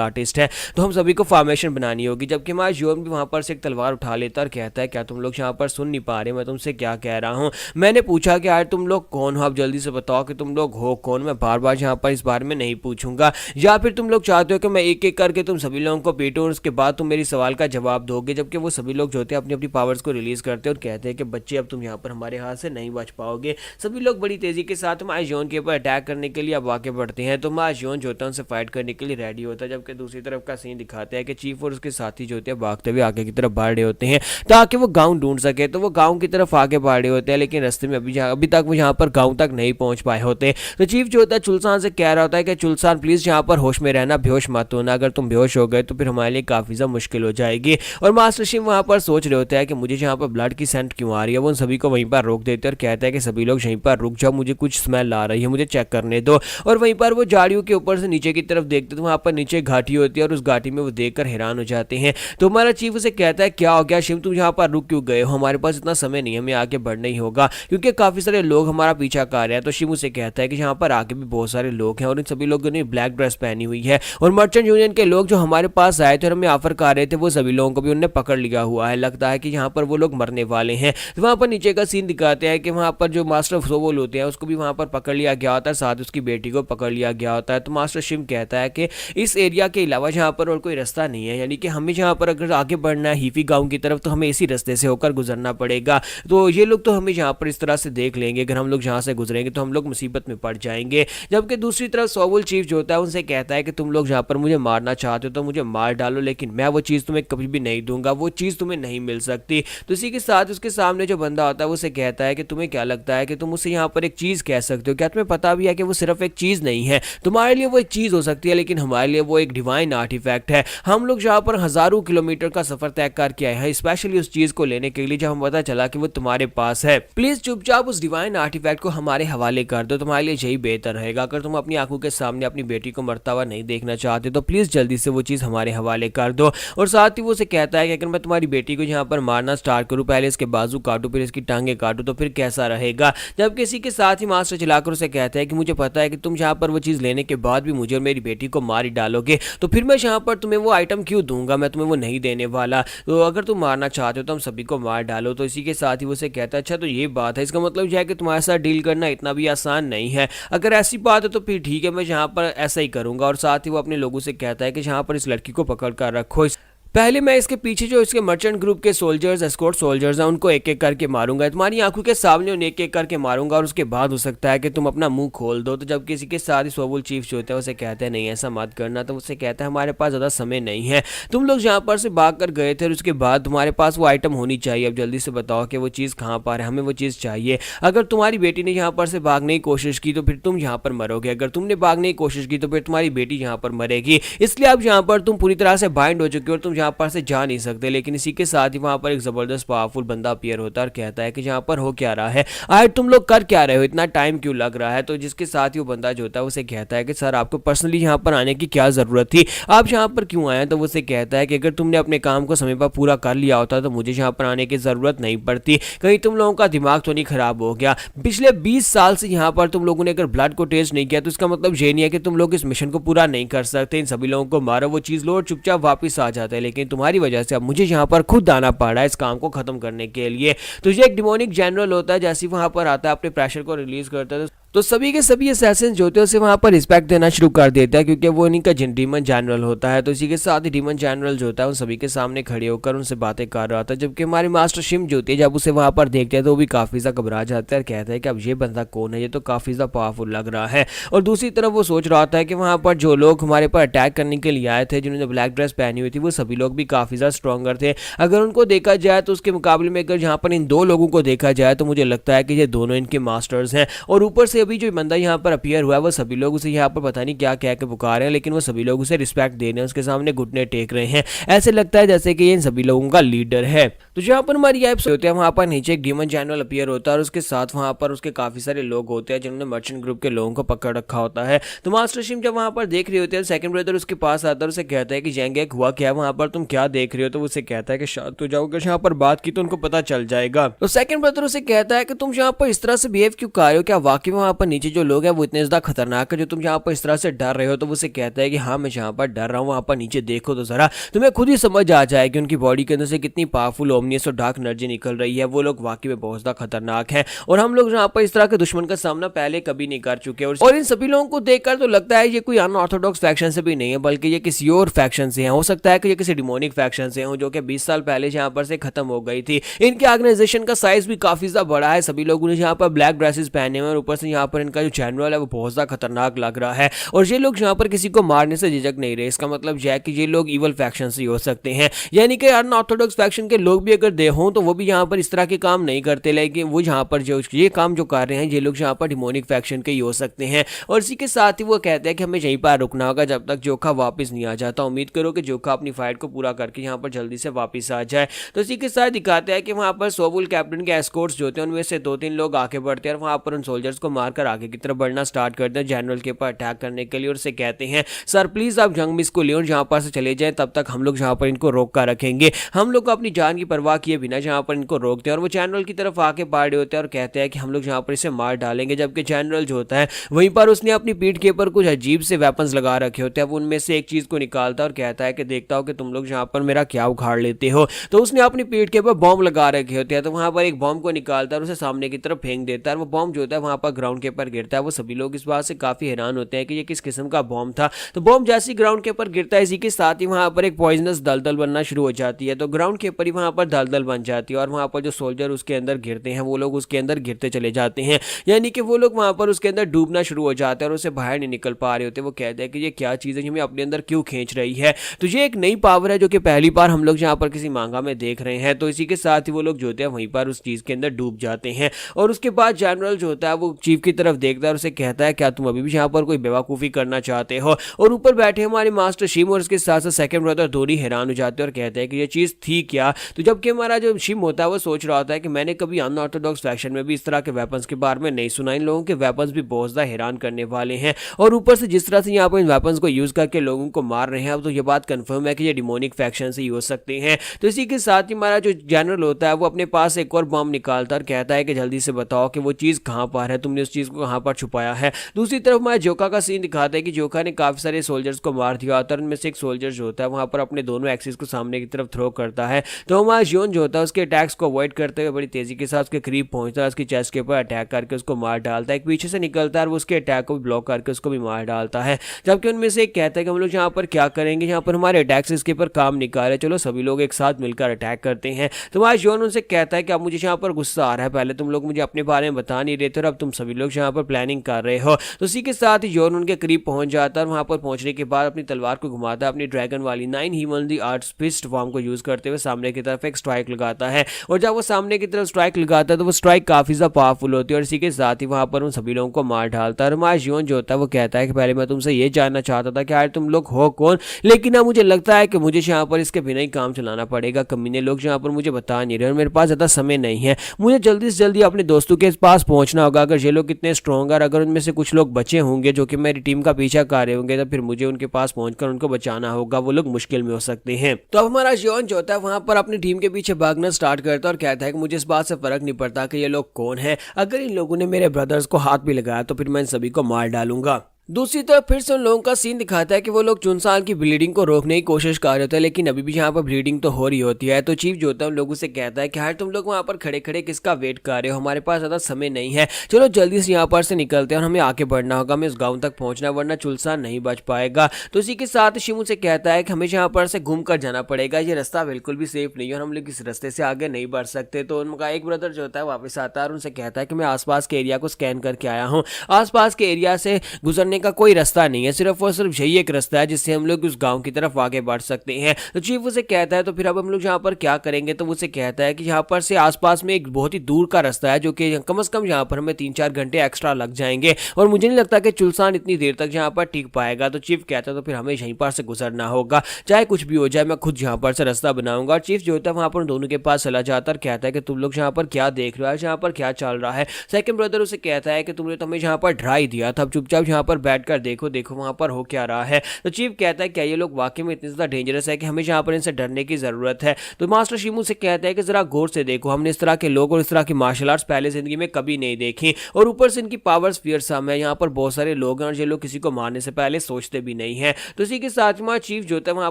आर्टिस्ट है, तो हम सभी को फॉर्मेशन बनानी होगी। जबकि हमारा जोन भी वहां पर से एक तलवार उठा लेता है और कहता है क्या तुम लोग यहाँ पर सुन नहीं पा रहे, मैं तुमसे क्या कह रहा हूँ। मैंने पूछा कि यार तुम लोग कौन हो, आप जल्दी से बताओ कि तुम लोग हो कौन, मैं बार बार यहाँ पर इस बारे में नहीं पूछूंगा, या फिर तुम लोग चाहते हो कि मैं एक एक करके तुम सभी लोगों को पीटूं और उसके बाद तुम मेरी सवाल का जवाब दोगे। जबकि वो सभी लोग जो होते हैं अपनी अपनी पावर्स को रिलीज करते हैं और कहते हैं कि बच्चे अब तुम यहाँ पर हमारे हाथ से नहीं बच पाओगे। सभी लोग बड़ी तेजी के साथ हमारे जोन के ऊपर अटैक करने के लिए अब आगे बढ़ते हैं। तो हमारा जोन जो होता है उनसे फाइट करने के लिए रेडी होता है। जबकि दूसरी तरफ का सीन दिखाते हैं कि चीफ और उसके साथी जो होते हैं भागते हुए आगे की तरफ बढ़ रहे होते हैं ताकि वो गाँव ढूंढ सके। तो वो गाँव की तरफ आगे बढ़ रहे होते हैं लेकिन रास्ते में अभी तक वो यहाँ पर गाँव तक नहीं पहुंच पाए होते। तो चीफ जो होता है चुलसान से कह रहा होता है कि चुलसान प्लीज यहाँ पर होश में रहना, बेहोश मत होना, अगर तुम बेहोश हो गए तो फिर हमारे लिए काफी ज्यादा मुश्किल हो जाएगी। और मास्टर शिव वहां पर सोच रहे होते हैं कि मुझे यहाँ पर ब्लड की सेंट क्यों आ रही है। वो उन सभी को वहीं पर रोक देते हैं और कहता है कि सभी लोग यहीं पर रुक जाओ, मुझे कुछ स्मेल आ रही है, मुझे चेक करने दो। और वहीं पर वो झाड़ियों के ऊपर से नीचे की तरफ देखते तो वहां पर नीचे घाटी होती है और उस घाटी में वो देखकर हैरान हो जाते हैं। तो हमारा चीफ उसे कहता है क्या हो गया शिव, तुम यहाँ पर रुक क्यों गए हो, हमारे पास इतना समय नहीं है, हमें आगे बढ़ना ही होगा क्योंकि काफी सारे लोग हमारा पीछा कर रहे हैं। तो शिव उसे कहता है कि यहाँ पर आगे भी बहुत सारे लोग हैं और इन सभी लोगों ने ब्लैक ड्रेस पहनी हुई है और मर्चेंट यूनियन के लोग जो हमारे पास आए थे और हमें ऑफर कर रहे थे वो सभी लोगों को भी उन्होंने पकड़ लिया हुआ है, लगता है कि यहाँ पर वो लोग मरने वाले हैं। तो वहाँ पर नीचे का सीन दिखाते हैं कि वहाँ पर जो मास्टर सोवोल होते हैं उसको भी वहाँ पर पकड़ लिया गया होता है, साथ उसकी बेटी को पकड़ लिया गया होता है। तो मास्टर शिव कहता है कि इस एरिया के अलावा जहाँ पर और कोई रास्ता नहीं है, यानी कि हमें जहाँ पर अगर आगे बढ़ना है हीफी गाँव की तरफ तो हमें इसी रास्ते से होकर गुजरना पड़ेगा। तो ये लोग तो हमें यहाँ पर इस तरह से देख लेंगे, अगर हम लोग जहाँ से गुजरेंगे तो हम लोग मुसीबत में पड़ जाएंगे। जबकि दूसरी तरफ सोवोल चीफ जो होता है उनसे कहता है कि तुम लोग जहाँ पर मुझे मारना चाहते हो तो मुझे मार डालो, लेकिन मैं वो चीज़ तुम्हें कभी भी नहीं दूंगा, वो चीज़ तुम्हें नहीं मिल सकती। तो इसी के साथ उसके सामने जो बंदा होता है वो उसे कहता है कि तुम्हें क्या लगता है कि तुम उसे यहाँ पर एक चीज़ कह सकते हो, क्या तुम्हें पता भी है कि वो सिर्फ एक चीज़ नहीं है, तुम्हारे लिए वो एक चीज़ हो सकती है लेकिन हमारे लिए वो एक डिवाइन आर्टिफैक्ट है। हम लोग जहाँ पर हज़ारों किलोमीटर का सफर तय करके आए हैं स्पेशली उस चीज़ को लेने के लिए, जब हमें पता चला कि वो तुम्हारे पास है, प्लीज़ चुपचाप उस डिवाइन आर्टिफैक्ट को हमारे हवाले कर दो, तुम्हारे लिए यही बेहतर रहेगा। अगर तुम अपनी आंखों के सामने अपनी बेटी को मरता हुआ नहीं देखना चाहते तो प्लीज़ जल्दी से वो चीज़ हमारे हवाले कर दो। और साथ ही वो उसे कहता है कि अगर मैं तुम्हारी बेटी को यहाँ पर मारना स्टार्ट करूँ, पहले इसके बाजू काटूँ फिर इसकी टांगे काटूँ तो फिर कैसा रहेगा। जब किसी के साथ ही मास्टर चलाकर उसे कहता है कि मुझे पता है कि तुम यहाँ पर वो चीज़ लेने के बाद भी मुझे और मेरी बेटी को मार ही डालोगे, तो फिर मैं यहाँ पर तुम्हें वो आइटम क्यों दूंगा, मैं तुम्हें वो नहीं देने वाला। तो अगर तुम मारना चाहते हो तो हम सभी को मार डालो। तो इसी के साथ ही वो उसे कहता है अच्छा तो ये बात है, इसका मतलब यह है कि तुम्हारे साथ डील करना इतना भी आसान नहीं है, अगर ऐसी बात है तो फिर ठीक है मैं यहाँ पर ऐसा ही करूँगा। और साथ ही वो अपने लोगों से कहता है कि यहाँ पर इस लड़की को पकड़ कर रखो, पहले मैं इसके पीछे जो इसके मर्चेंट ग्रुप के सोल्जर्स एस्कॉर्ट सोल्जर्स हैं उनको एक एक करके मारूंगा, तुम्हारी आंखों के सामने उन्हें एक एक करके मारूंगा और उसके बाद हो सकता है कि तुम अपना मुंह खोल दो। तो जब किसी के साथ ही सोवुल चीफ जो होता है उसे कहते हैं नहीं ऐसा मत करना, तो उसे कहता है हमारे पास ज़्यादा समय नहीं है, तुम लोग यहाँ पर से भाग कर गए थे और उसके बाद तुम्हारे पास वो आइटम होनी चाहिए, अब जल्दी से बताओ कि वो चीज़ कहाँ पर है, हमें वो चीज़ चाहिए। अगर तुम्हारी बेटी ने यहाँ पर से भागने की कोशिश की तो फिर तुम यहाँ पर मरोगे, अगर तुमने भागने की कोशिश की तो फिर तुम्हारी बेटी यहाँ पर मरेगी, इसलिए अब यहाँ पर तुम पूरी तरह से बाइंड हो चुके हो और तुम यहाँ पर से जा नहीं सकते। लेकिन इसी के साथ ही वहां पर एक जबरदस्त पावरफुल बंदा अपीयर होता है और कहता है कि यहाँ पर हो क्या रहा है, आज तुम लोग कर क्या रहे हो, इतना टाइम क्यों लग रहा है। तो जिसके साथ ही वो बंदा जो होता है उसे कहता है कि सर आपको पर्सनली यहाँ पर आने की क्या जरूरत थी, आप यहाँ पर क्यों आए। तो वो उसे कहता है कि अगर तुमने अपने काम को समय पर पूरा कर लिया होता तो मुझे यहाँ पर आने की जरूरत नहीं पड़ती, कहीं तुम लोगों का दिमाग तो नहीं खराब हो गया, पिछले 20 साल से यहाँ पर तुम लोगों ने अगर ब्लड को टेस्ट नहीं किया तो इसका मतलब ये नहीं है कि तुम लोग इस मिशन को पूरा नहीं कर सकते, इन सभी लोगों को मारो, वो चीज लो और चुपचाप वापस आ जाता है, लेकिन तुम्हारी वजह से अब मुझे यहाँ पर खुद आना पड़ रहा है इस काम को खत्म करने के लिए। तो ये एक डिमोनिक जनरल होता है, जैसे वहां पर आता है अपने प्रेशर को रिलीज करता है तो सभी के सभी असैसिन जो होते हैं उसे वहाँ पर रिस्पेक्ट देना शुरू कर देता है, क्योंकि वो इन्हीं का डीमन जनरल होता है। तो इसी के साथ ही डीमन जनरल जो होता है उन सभी के सामने खड़े होकर उनसे बातें कर रहा था, जबकि हमारे मास्टर शिम जो होती है जब उसे वहाँ पर देखते हैं तो वो भी काफ़ी ज़्यादा घबरा जाता है और कहता है कि अब ये बंदा कौन है, ये तो काफ़ी ज़्यादा पावरफुल लग रहा है। और दूसरी तरफ वो सोच रहा था कि वहाँ पर जो लोग हमारे पर अटैक करने के लिए आए थे, जिन्होंने ब्लैक ड्रेस पहनी हुई थी, वो सभी लोग भी काफ़ी ज़्यादा स्ट्रॉन्गर थे। अगर उनको देखा जाए तो उसके मुकाबले में अगर यहाँ पर इन दो लोगों को देखा जाए तो मुझे लगता है कि ये दोनों इनके मास्टर्स हैं। और ऊपर से अभी जो बंदा यहाँ पर अपीयर हुआ है वो सभी लोग उसे यहाँ पर पता नहीं क्या कह के पुकार रहे हैं, लेकिन वो सभी लोग उसे रिस्पेक्ट दे रहे हैं, उसके सामने घुटने टेक रहे हैं। ऐसे लगता है जैसे कि ये इन सभी लोगों का लीडर है। तो जहाँ पर हमारी एप्स होते हैं वहाँ पर नीचे एक डीमन जनरल अपीयर होता है और उसके साथ वहाँ पर उसके काफी सारे लोग होते हैं जिन्होंने मर्चेंट ग्रुप के लोगों को पकड़ रखा होता है। तो मास्टर शिम जब वहाँ पर देख रहे होते हैं, सेकंड ब्रदर उसके पास आता है, उसे कहता है कि जेंगेक हुआ क्या है वहाँ पर, तुम क्या देख रहे हो? तो उसे कहता है कि शायद तो जाओगे यहाँ पर बात की तो उनको पता चल जाएगा। तो सेकंड ब्रदर उसे कहता है कि तुम यहाँ पर इस तरह से बिहेव क्यों कर रहे हो, क्या वाकई में वहाँ पर नीचे जो लोग हैं वो इतने ज्यादा खतरनाक है जो तुम यहाँ पर इस तरह से डर रहे हो? तो उसे कहता है कि हाँ मैं यहाँ पर डर रहा हूँ, वहाँ पर नीचे देखो तो जरा, तुम्हें खुद ही समझ आ जाएगी उनकी बॉडी के अंदर से कितनी पावरफुल ओमनियस और डार्क एनर्जी निकल रही है। वो लोग वाकई में बहुत ज्यादा खतरनाक हैं और हम लोग यहाँ पर इस तरह के दुश्मन का सामना पहले कभी नहीं कर चुके। और इन सभी लोगों को देखकर तो लगता है ये कोई अनऑर्थोडॉक्स फैक्शन से भी नहीं है, बल्कि ये किसी और फैक्शन से हैं। हो सकता है कि ये किसी डिमोनिक फैक्शन से हो जो कि 20 साल पहले यहाँ पर से खत्म हो गई थी। इनकी ऑर्गेनाइजेशन का साइज भी काफी ज्यादा बड़ा है, सभी लोगों ने यहाँ पर ब्लैक ड्रेसेस पहने हुए और ऊपर से यहाँ पर इनका जो जनरल है वो बहुत ज्यादा खतरनाक लग रहा है। और ये लोग यहाँ पर किसी को मारने से झिझक नहीं रहे। इसका मतलब यह है कि ये लोग इवल फैक्शन से हो सकते हैं, यानी कि अनऑर्थोडॉक्स फैक्शन के लोग भी अगर दे हों तो वो भी यहाँ पर इस तरह के काम नहीं करते, लेकिन वो यहाँ पर जो ये काम जो कर रहे हैं ये लोग यहाँ पर डिमोनिक फैक्शन के ही हो सकते हैं। और इसी के साथ ही वो कहते हैं कि हमें यहीं पर रुकना होगा जब तक जोखा वापस नहीं आ जाता। उम्मीद करो कि जोखा अपनी फाइट को पूरा करके यहाँ पर जल्दी से वापस आ जाए। तो इसी के साथ दिखाते हैं कि वहाँ पर सोबुल कैप्टन के एस्कॉर्ट्स जो होते हैं उनमें से 2-3 लोग आगे बढ़ते हैं और वहाँ पर उन सोल्जर्स को मारकर आगे की तरफ बढ़ना स्टार्ट करते हैं जनरल के ऊपर अटैक करने के लिए। और उसे कहते हैं सर प्लीज आप जंग मिस को ले और जहाँ पर से चले जाए, तब तक हम लोग यहाँ पर इनको रोक कर रखेंगे। हम लोग अपनी जान की परवाह किए बिना जहाँ पर इनको रोकते हैं और वो जनरल की तरफ आके पाड़े होते हैं और कहते हैं कि हम लोग यहाँ पर इसे मार डालेंगे। जबकि जनरल जो होता है वहीं पर उसने अपनी पीठ के ऊपर कुछ अजीब से वेपन्स लगा रखे होते हैं। वो उनमें से एक चीज को निकालता है और कहता है कि देखता हो कि तुम लोग यहाँ पर मेरा क्या उखाड़ लेते हो। तो उसने अपनी पीठ के ऊपर बॉम्ब लगा रखे होते हैं, तो वहां पर एक बॉम्ब को निकालता है और उसे सामने की तरफ फेंक देता है। वो बॉम्ब जो होता है वहां पर ग्राउंड के ऊपर गिरता है। वो सभी लोग इस बात से काफी हैरान होते हैं कि ये किस किस्म का बॉम्ब था। तो बॉम्ब जैसे ग्राउंड के ऊपर गिरता है, इसी के साथ ही वहां पर एक पॉइजनस दलदल बनना शुरू हो जाती है। तो ग्राउंड के ऊपर ही वहां पर दलदल बन जाती है और वहां पर जो सोल्जर उसके अंदर गिरते हैं वो लोग उसके अंदर गिरते चले जाते हैं, यानी कि वो लोग वहां पर उसके अंदर डूबना शुरू हो जाते हैं और उसे बाहर नहीं निकल पा रहे होते। वो कहते हैं कि ये क्या चीज़ है, हमें अपने अंदर क्यों खींच रही है। तो ये एक नई पावर है जो कि पहली बार हम लोग यहाँ पर किसी मांगा में देख रहे हैं। तो इसी के साथ ही वो लोग जो होते हैं वहीं पर उस चीज़ के अंदर डूब जाते हैं। और उसके बाद जनरल जो होता है वो चीफ की तरफ देखता है और उसे कहता है क्या तुम अभी भी यहाँ पर कोई बेवकूफ़ी करना चाहते हो। और ऊपर बैठे हमारे मास्टर शिम और उसके साथ साथ सेकंड ब्रदर दोनों हैरान हो जाते हैं और कहते हैं कि ये चीज़ थी क्या। तो जबकि हमारा जो शिम होता है वो सोच रहा होता है कि मैंने कभी अनऑर्थोडॉक्स फैक्शन में भी इस तरह के वेपन्स के बारे में नहीं सुना, इन लोगों के वेपन्स भी बहुत ज़्यादा हैरान करने वाले हैं। और ऊपर से जिस तरह से यहाँ पर इन वेपन्स को यूज़ करके लोगों को मार रहे हैं, अब तो ये बात कंफर्म है कि ये डिमोनिक फैक्शन से ही हो सकते हैं। तो इसी के साथ ही हमारा जो जनरल होता है वो अपने पास एक और बॉम्ब निकालता है और कहता है कि जल्दी से बताओ कि वो चीज़ कहाँ पर है, तुमने उस चीज़ को कहाँ पर छुपाया है। दूसरी तरफ हमारा जोका का सीन दिखाता है कि जोका ने काफ़ी सारे सोल्जर्स को मार दिया होता है, उनमें से एक सोल्जर जो होता है वहाँ पर अपने दोनों एक्सिस को सामने की तरफ थ्रो करता है। तो हमारा जियोन जो होता है उसके अटैक्स को अवॉइड करते हुए बड़ी तेजी के साथ उसके करीब पहुंचता है, उसकी चेस्ट के ऊपर अटैक करके उसको मार डालता है। एक पीछे से निकलता है और वो उसके अटैक को भी ब्लॉक करके उसको भी मार डालता है। जबकि उनमें से एक कहता है कि हम लोग यहाँ पर क्या करेंगे, यहाँ पर हमारे अटैक्स इसके ऊपर काम नहीं कर रहे, चलो सभी लोग एक साथ मिलकर अटैक करते हैं। तो हमारा जियोन उनसे कहता है कि अब मुझे यहाँ पर गुस्सा आ रहा है, पहले तुम लोग मुझे अपने बारे में बता नहीं रहे थे और अब तुम सभी लोग यहाँ पर प्लानिंग कर रहे हो। तो उसी के साथ ही जियोन उनके करीब पहुंच जाता है और वहाँ पर पहुंचने के बाद अपनी तलवार को घुमाता है, अपनी ड्रैगन वाली 9 हीमनली आर्ट्स फिस्ट फॉर्म को यूज करते हुए सामने की तरफ एक स्ट्राइक लगाता है। और जब वो सामने की तरफ स्ट्राइक लगाता है तो वो स्ट्राइक काफी ज्यादा पावरफुल होती है और इसी के साथ ही वहां पर उन सभी लोगों को मार डालता है। और हमारा जियोन जो होता है वो कहता है कि पहले मैं तुमसे ये जानना चाहता था कि यार तुम लोग हो कौन, लेकिन अब मुझे लगता है कि मुझे यहाँ पर इसके बिना ही काम चलाना पड़ेगा। कमीने लोग यहाँ पर मुझे बता नहीं रहे और मेरे पास ज्यादा समय नहीं है, मुझे जल्दी से जल्दी अपने दोस्तों के पास पहुंचना होगा। अगर ये लोग इतने स्ट्रॉन्ग है, अगर उनमें से कुछ लोग बचे होंगे जो कि मेरी टीम का पीछा कर रहे होंगे, तो फिर मुझे उनके पास पहुंचकर उनको बचाना होगा, वो लोग मुश्किल में हो सकते हैं। तो अब हमारा जियोन जो होता है वहां पर अपनी टीम के पीछे भागना स्टार्ट करता है और कहता है कि मुझे इस बात से फर्क नहीं पड़ता कि ये लोग कौन है, अगर इन लोगों ने मेरे ब्रदर्स को हाथ भी लगाया तो फिर मैं इन सभी को मार डालूंगा। दूसरी तरफ फिर से उन लोगों का सीन दिखाता है कि वो लोग चुनसान की ब्लीडिंग को रोकने की कोशिश कर रहे होते हैं, लेकिन अभी भी यहाँ पर ब्लीडिंग तो हो रही होती है। तो चीफ जो होता है उन लोगों से कहता है कि यार तुम लोग वहाँ पर खड़े खड़े किसका वेट कर रहे हो, हमारे पास ज़्यादा समय नहीं है, चलो जल्दी से यहाँ पर से निकलते हैं और हमें आगे बढ़ना होगा, हमें उस गाँव तक पहुँचना, वरना चुनसान नहीं बच पाएगा। तो इसी के साथ शिमू से कहता है कि हमें यहाँ पर से घूम कर जाना पड़ेगा, ये रास्ता बिल्कुल भी सेफ नहीं है और हम लोग इस रास्ते से आगे नहीं बढ़ सकते। तो उनका एक ब्रदर जो होता है वापस आता है और उनसे कहता है कि मैं आसपास के एरिया को स्कैन करके आया हूँ, आसपास के एरिया से गुजरने का कोई रास्ता नहीं है, सिर्फ और सिर्फ यही एक रास्ता है जिससे हम लोग उस गांव की तरफ आगे बढ़ सकते हैं। तो चीफ उसे कहता है तो फिर अब हम लोग यहाँ पर क्या करेंगे, तो उसे कहता है कि यहाँ पर से आसपास में एक बहुत ही दूर का रास्ता है जो कि कम से कम यहाँ पर हमें 3-4 घंटे एक्स्ट्रा लग जाएंगे और मुझे नहीं लगता कि चुलसान इतनी देर तक यहाँ पर टिक पाएगा। तो चीफ कहता है तो फिर हमें यहीं पर से गुजरना होगा, चाहे कुछ भी हो जाए, मैं खुद यहाँ पर से रास्ता बनाऊंगा। और चीफ जो होता है वहाँ पर दोनों के पास चला जाता है और कहता है कि तुम लोग यहाँ पर क्या देख रहे हो, यहाँ पर क्या चल रहा है। सेकंड ब्रदर उसे कहता है कि तुमने तो हमें यहाँ पर डरा ही दिया था, अब चुपचाप यहाँ पर बैठकर देखो देखो वहाँ पर हो क्या रहा है। तो चीफ कहता है क्या ये लोग वाकई में इतने ज़्यादा डेंजरस है कि हमें यहाँ पर इनसे डरने की ज़रूरत है। तो मास्टर शिमू से कहता है कि ज़रा गौर से देखो, हमने इस तरह के लोग और इस तरह की मार्शल आर्ट्स पहले ज़िंदगी में कभी नहीं देखी और ऊपर से इनकी पावर्स फियरसम है, यहाँ पर बहुत सारे लोग हैं और ये लोग किसी को मारने से पहले सोचते भी नहीं है। तो इसी के साथ में चीफ जो होता है वहाँ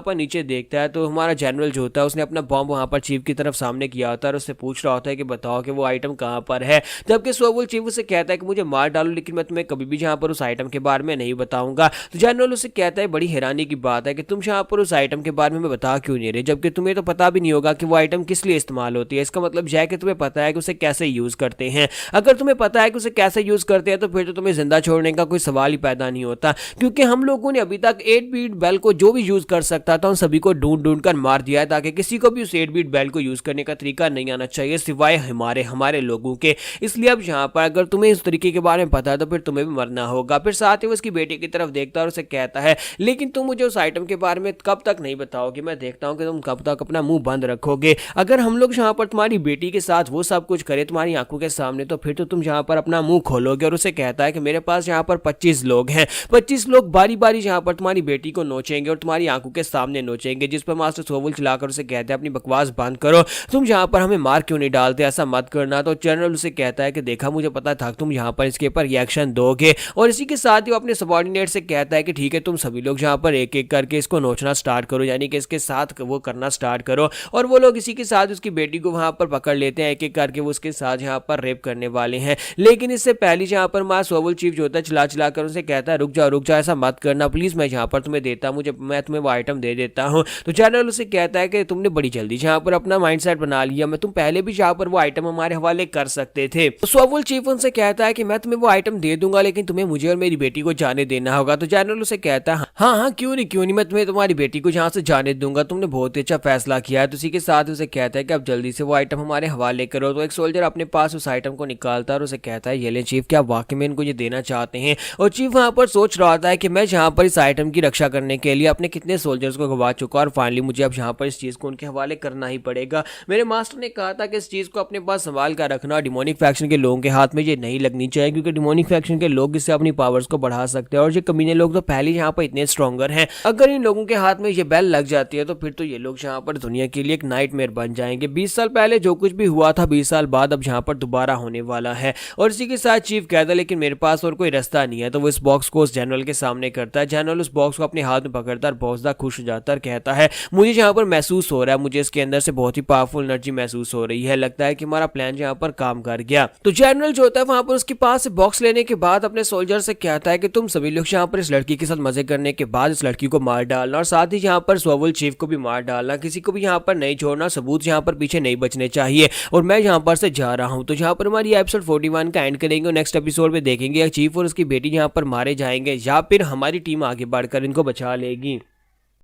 पर नीचे देखता है तो हमारा जनरल जो होता है उसने अपना बॉम्ब वहाँ पर चीफ की तरफ सामने किया होता है और उससे पूछ रहा होता है कि बताओ कि वो आइटम कहाँ पर है। जबकि सोवुल चीफ उसे कहता है कि मुझे मार डालो लेकिन मैं तुम्हें कभी भी यहाँ पर उस आइटम के बारे में नहीं बताऊंगा। तो जनरल उसे कहता है बड़ी हैरानी की बात है कि तुम यहाँ पर उस आइटम के बारे में बता क्यों नहीं रहे, जबकि तुम्हें तो पता भी नहीं होगा कि वो आइटम किस लिए इस्तेमाल होती है। इसका मतलब यह है कि तुम्हें पता है कि उसे कैसे यूज करते हैं। अगर तुम्हें पता है कि उसे कैसे यूज करते हैं तो फिर तो तुम्हें जिंदा छोड़ने का कोई सवाल ही पैदा नहीं होता, क्योंकि हम लोगों ने अभी तक 8 बीट बेल को जो भी यूज कर सकता था उन सभी को ढूंढ ढूंढ कर मार दिया है, ताकि किसी को भी उस 8 बीट बेल को यूज करने का तरीका नहीं आना चाहिए सिवाय हमारे लोगों के। इसलिए अब यहाँ पर अगर तुम्हें इस तरीके के बारे में पता है तो फिर तुम्हें भी मरना होगा। फिर साथ ही वो उसकी बेटी की तरफ देखता है और उसे कहता है लेकिन तुम मुझे उस आइटम के बारे में कब तक नहीं बताओगे, मैं देखता हूँ कि तुम कब तक अपना मुंह बंद रखोगे। अगर हम लोग यहाँ पर तुम्हारी बेटी के साथ वो सब कुछ करें तुम्हारी आंखों के सामने तो फिर तो तुम यहाँ पर अपना मुंह खोलोगे। और उसे कहता है कि मेरे पास यहाँ पर 25 लोग हैं, 25 लोग बारी बारी यहाँ पर तुम्हारी बेटी को नोचेंगे और तुम्हारी आंखों के सामने नोचेंगे। जिस पर मास्टर सोवुल चिल्लाकर उसे कहते हैं अपनी बकवास बंद करो, तुम यहाँ पर हमें मार क्यों नहीं डालते, ऐसा मत करना। तो जनरल उसे कहता है कि देखा मुझे पता था तुम यहाँ पर इसके ऊपर रिएक्शन दोगे। और इसी के साथ ही वो अपने सबॉर्डिनेट से कहता है कि ठीक है तुम सभी लोग यहाँ पर एक एक करके इसको नोचना स्टार्ट करो, यानी कि इसके साथ वो करना स्टार्ट करो। और वो लोग इसी के साथ उसकी बेटी को वहाँ पर पकड़ लेते हैं, एक एक करके वो उसके साथ यहाँ पर रेप करने वाले हैं। लेकिन इससे पहले यहाँ पर माँ सोवुल चीफ जो होता है चिल्ला कर उसे कहता है रुक जाओ ऐसा मत करना प्लीज, मैं यहाँ पर तुम्हें देता हूँ, मैं तुम्हें वो आइटम दे देता हूँ। तो जनरल उसे कहता है कि तुमने बड़ी जल्दी यहाँ पर अपना माइंडसेट बना लिया, मैं तुम पहले भी यहाँ पर वो आइटम हमारे हवाले कर सकते थे। तो सोवुल चीफ उनसे कहता है कि मैं तुम्हें वो आइटम दे दूंगा लेकिन तुम्हें मुझे और मेरी बेटी को जाने देना होगा। तो जनरल उसे कहता है हाँ क्यों नहीं मैं तुम्हें तुम्हारी बेटी को यहाँ से जाने दूंगा, तुमने बहुत ही अच्छा फैसला किया है। तो इसी के साथ उसे कहता है कि अब जल्दी से वो आइटम हमारे हवाले करो। तो एक सोल्जर अपने पास उस आइटम को निकालता है और उसे कहता है ये ले चीफ, क्या वाकई में इनको ये देना चाहते हैं। और चीफ वहाँ पर सोच रहा था कि मैं यहाँ पर इस आइटम की रक्षा करने के लिए अपने कितने सोल्जर्स को गवा चुका और फाइनली मुझे अब यहाँ पर इस चीज़ को उनके हवाले करना ही पड़ेगा। मेरे मास्टर ने कहा था कि इस चीज़ को अपने पास संभाल कर रखना, डिमोनिक फैक्शन के लोगों के हाथ में ये नहीं लगनी चाहिए, क्योंकि डिमोनिक फैक्शन के लोग इससे अपनी पावर्स को बढ़ा सकते हैं और ये कमीने लोग तो पहले यहाँ पर इतने स्ट्रॉन्गर हैं, अगर इन लोगों के हाथ में ये बेल लग जाती है तो फिर तो ये लोग यहाँ पर दुनिया के लिए एक नाइटमेयर बन जाएंगे। 20 साल पहले जो कुछ भी हुआ था 20 साल बाद अब यहाँ पर दोबारा होने वाला है। और इसी के साथ चीफ कहता है लेकिन मेरे पास और कोई रास्ता नहीं है। तो वो इस बॉक्स को उस जनरल के सामने करता है, जनरल उस बॉक्स को अपने हाथ में पकड़ता है, बहुत ज्यादा खुश हो जाता है, कहता है मुझे यहाँ पर महसूस हो रहा है, मुझे इसके अंदर से बहुत ही पावरफुल एनर्जी महसूस हो रही है, लगता है कि हमारा प्लान यहाँ पर काम कर गया। तो जनरल जो होता है वहां पर उसके पास से बॉक्स लेने के बाद अपने सोल्जर से कहता है कि तुम सभी लोग यहाँ पर इस लड़की के साथ मजे करने के बाद इस लड़की को मार डालना और साथ ही यहाँ पर सोवुल चीफ को भी मार डालना, किसी को भी यहाँ पर नहीं छोड़ना, सबूत यहाँ पर पीछे नहीं बचने चाहिए। और मैं यहाँ पर से जा रहा हूँ। तो यहाँ पर हमारी एपिसोड 41 का एंड करेंगे और नेक्स्ट एपिसोड में देखेंगे चीफ और उसकी बेटी यहाँ पर मारे जाएंगे या फिर हमारी टीम आगे बढ़कर इनको बचा लेगी।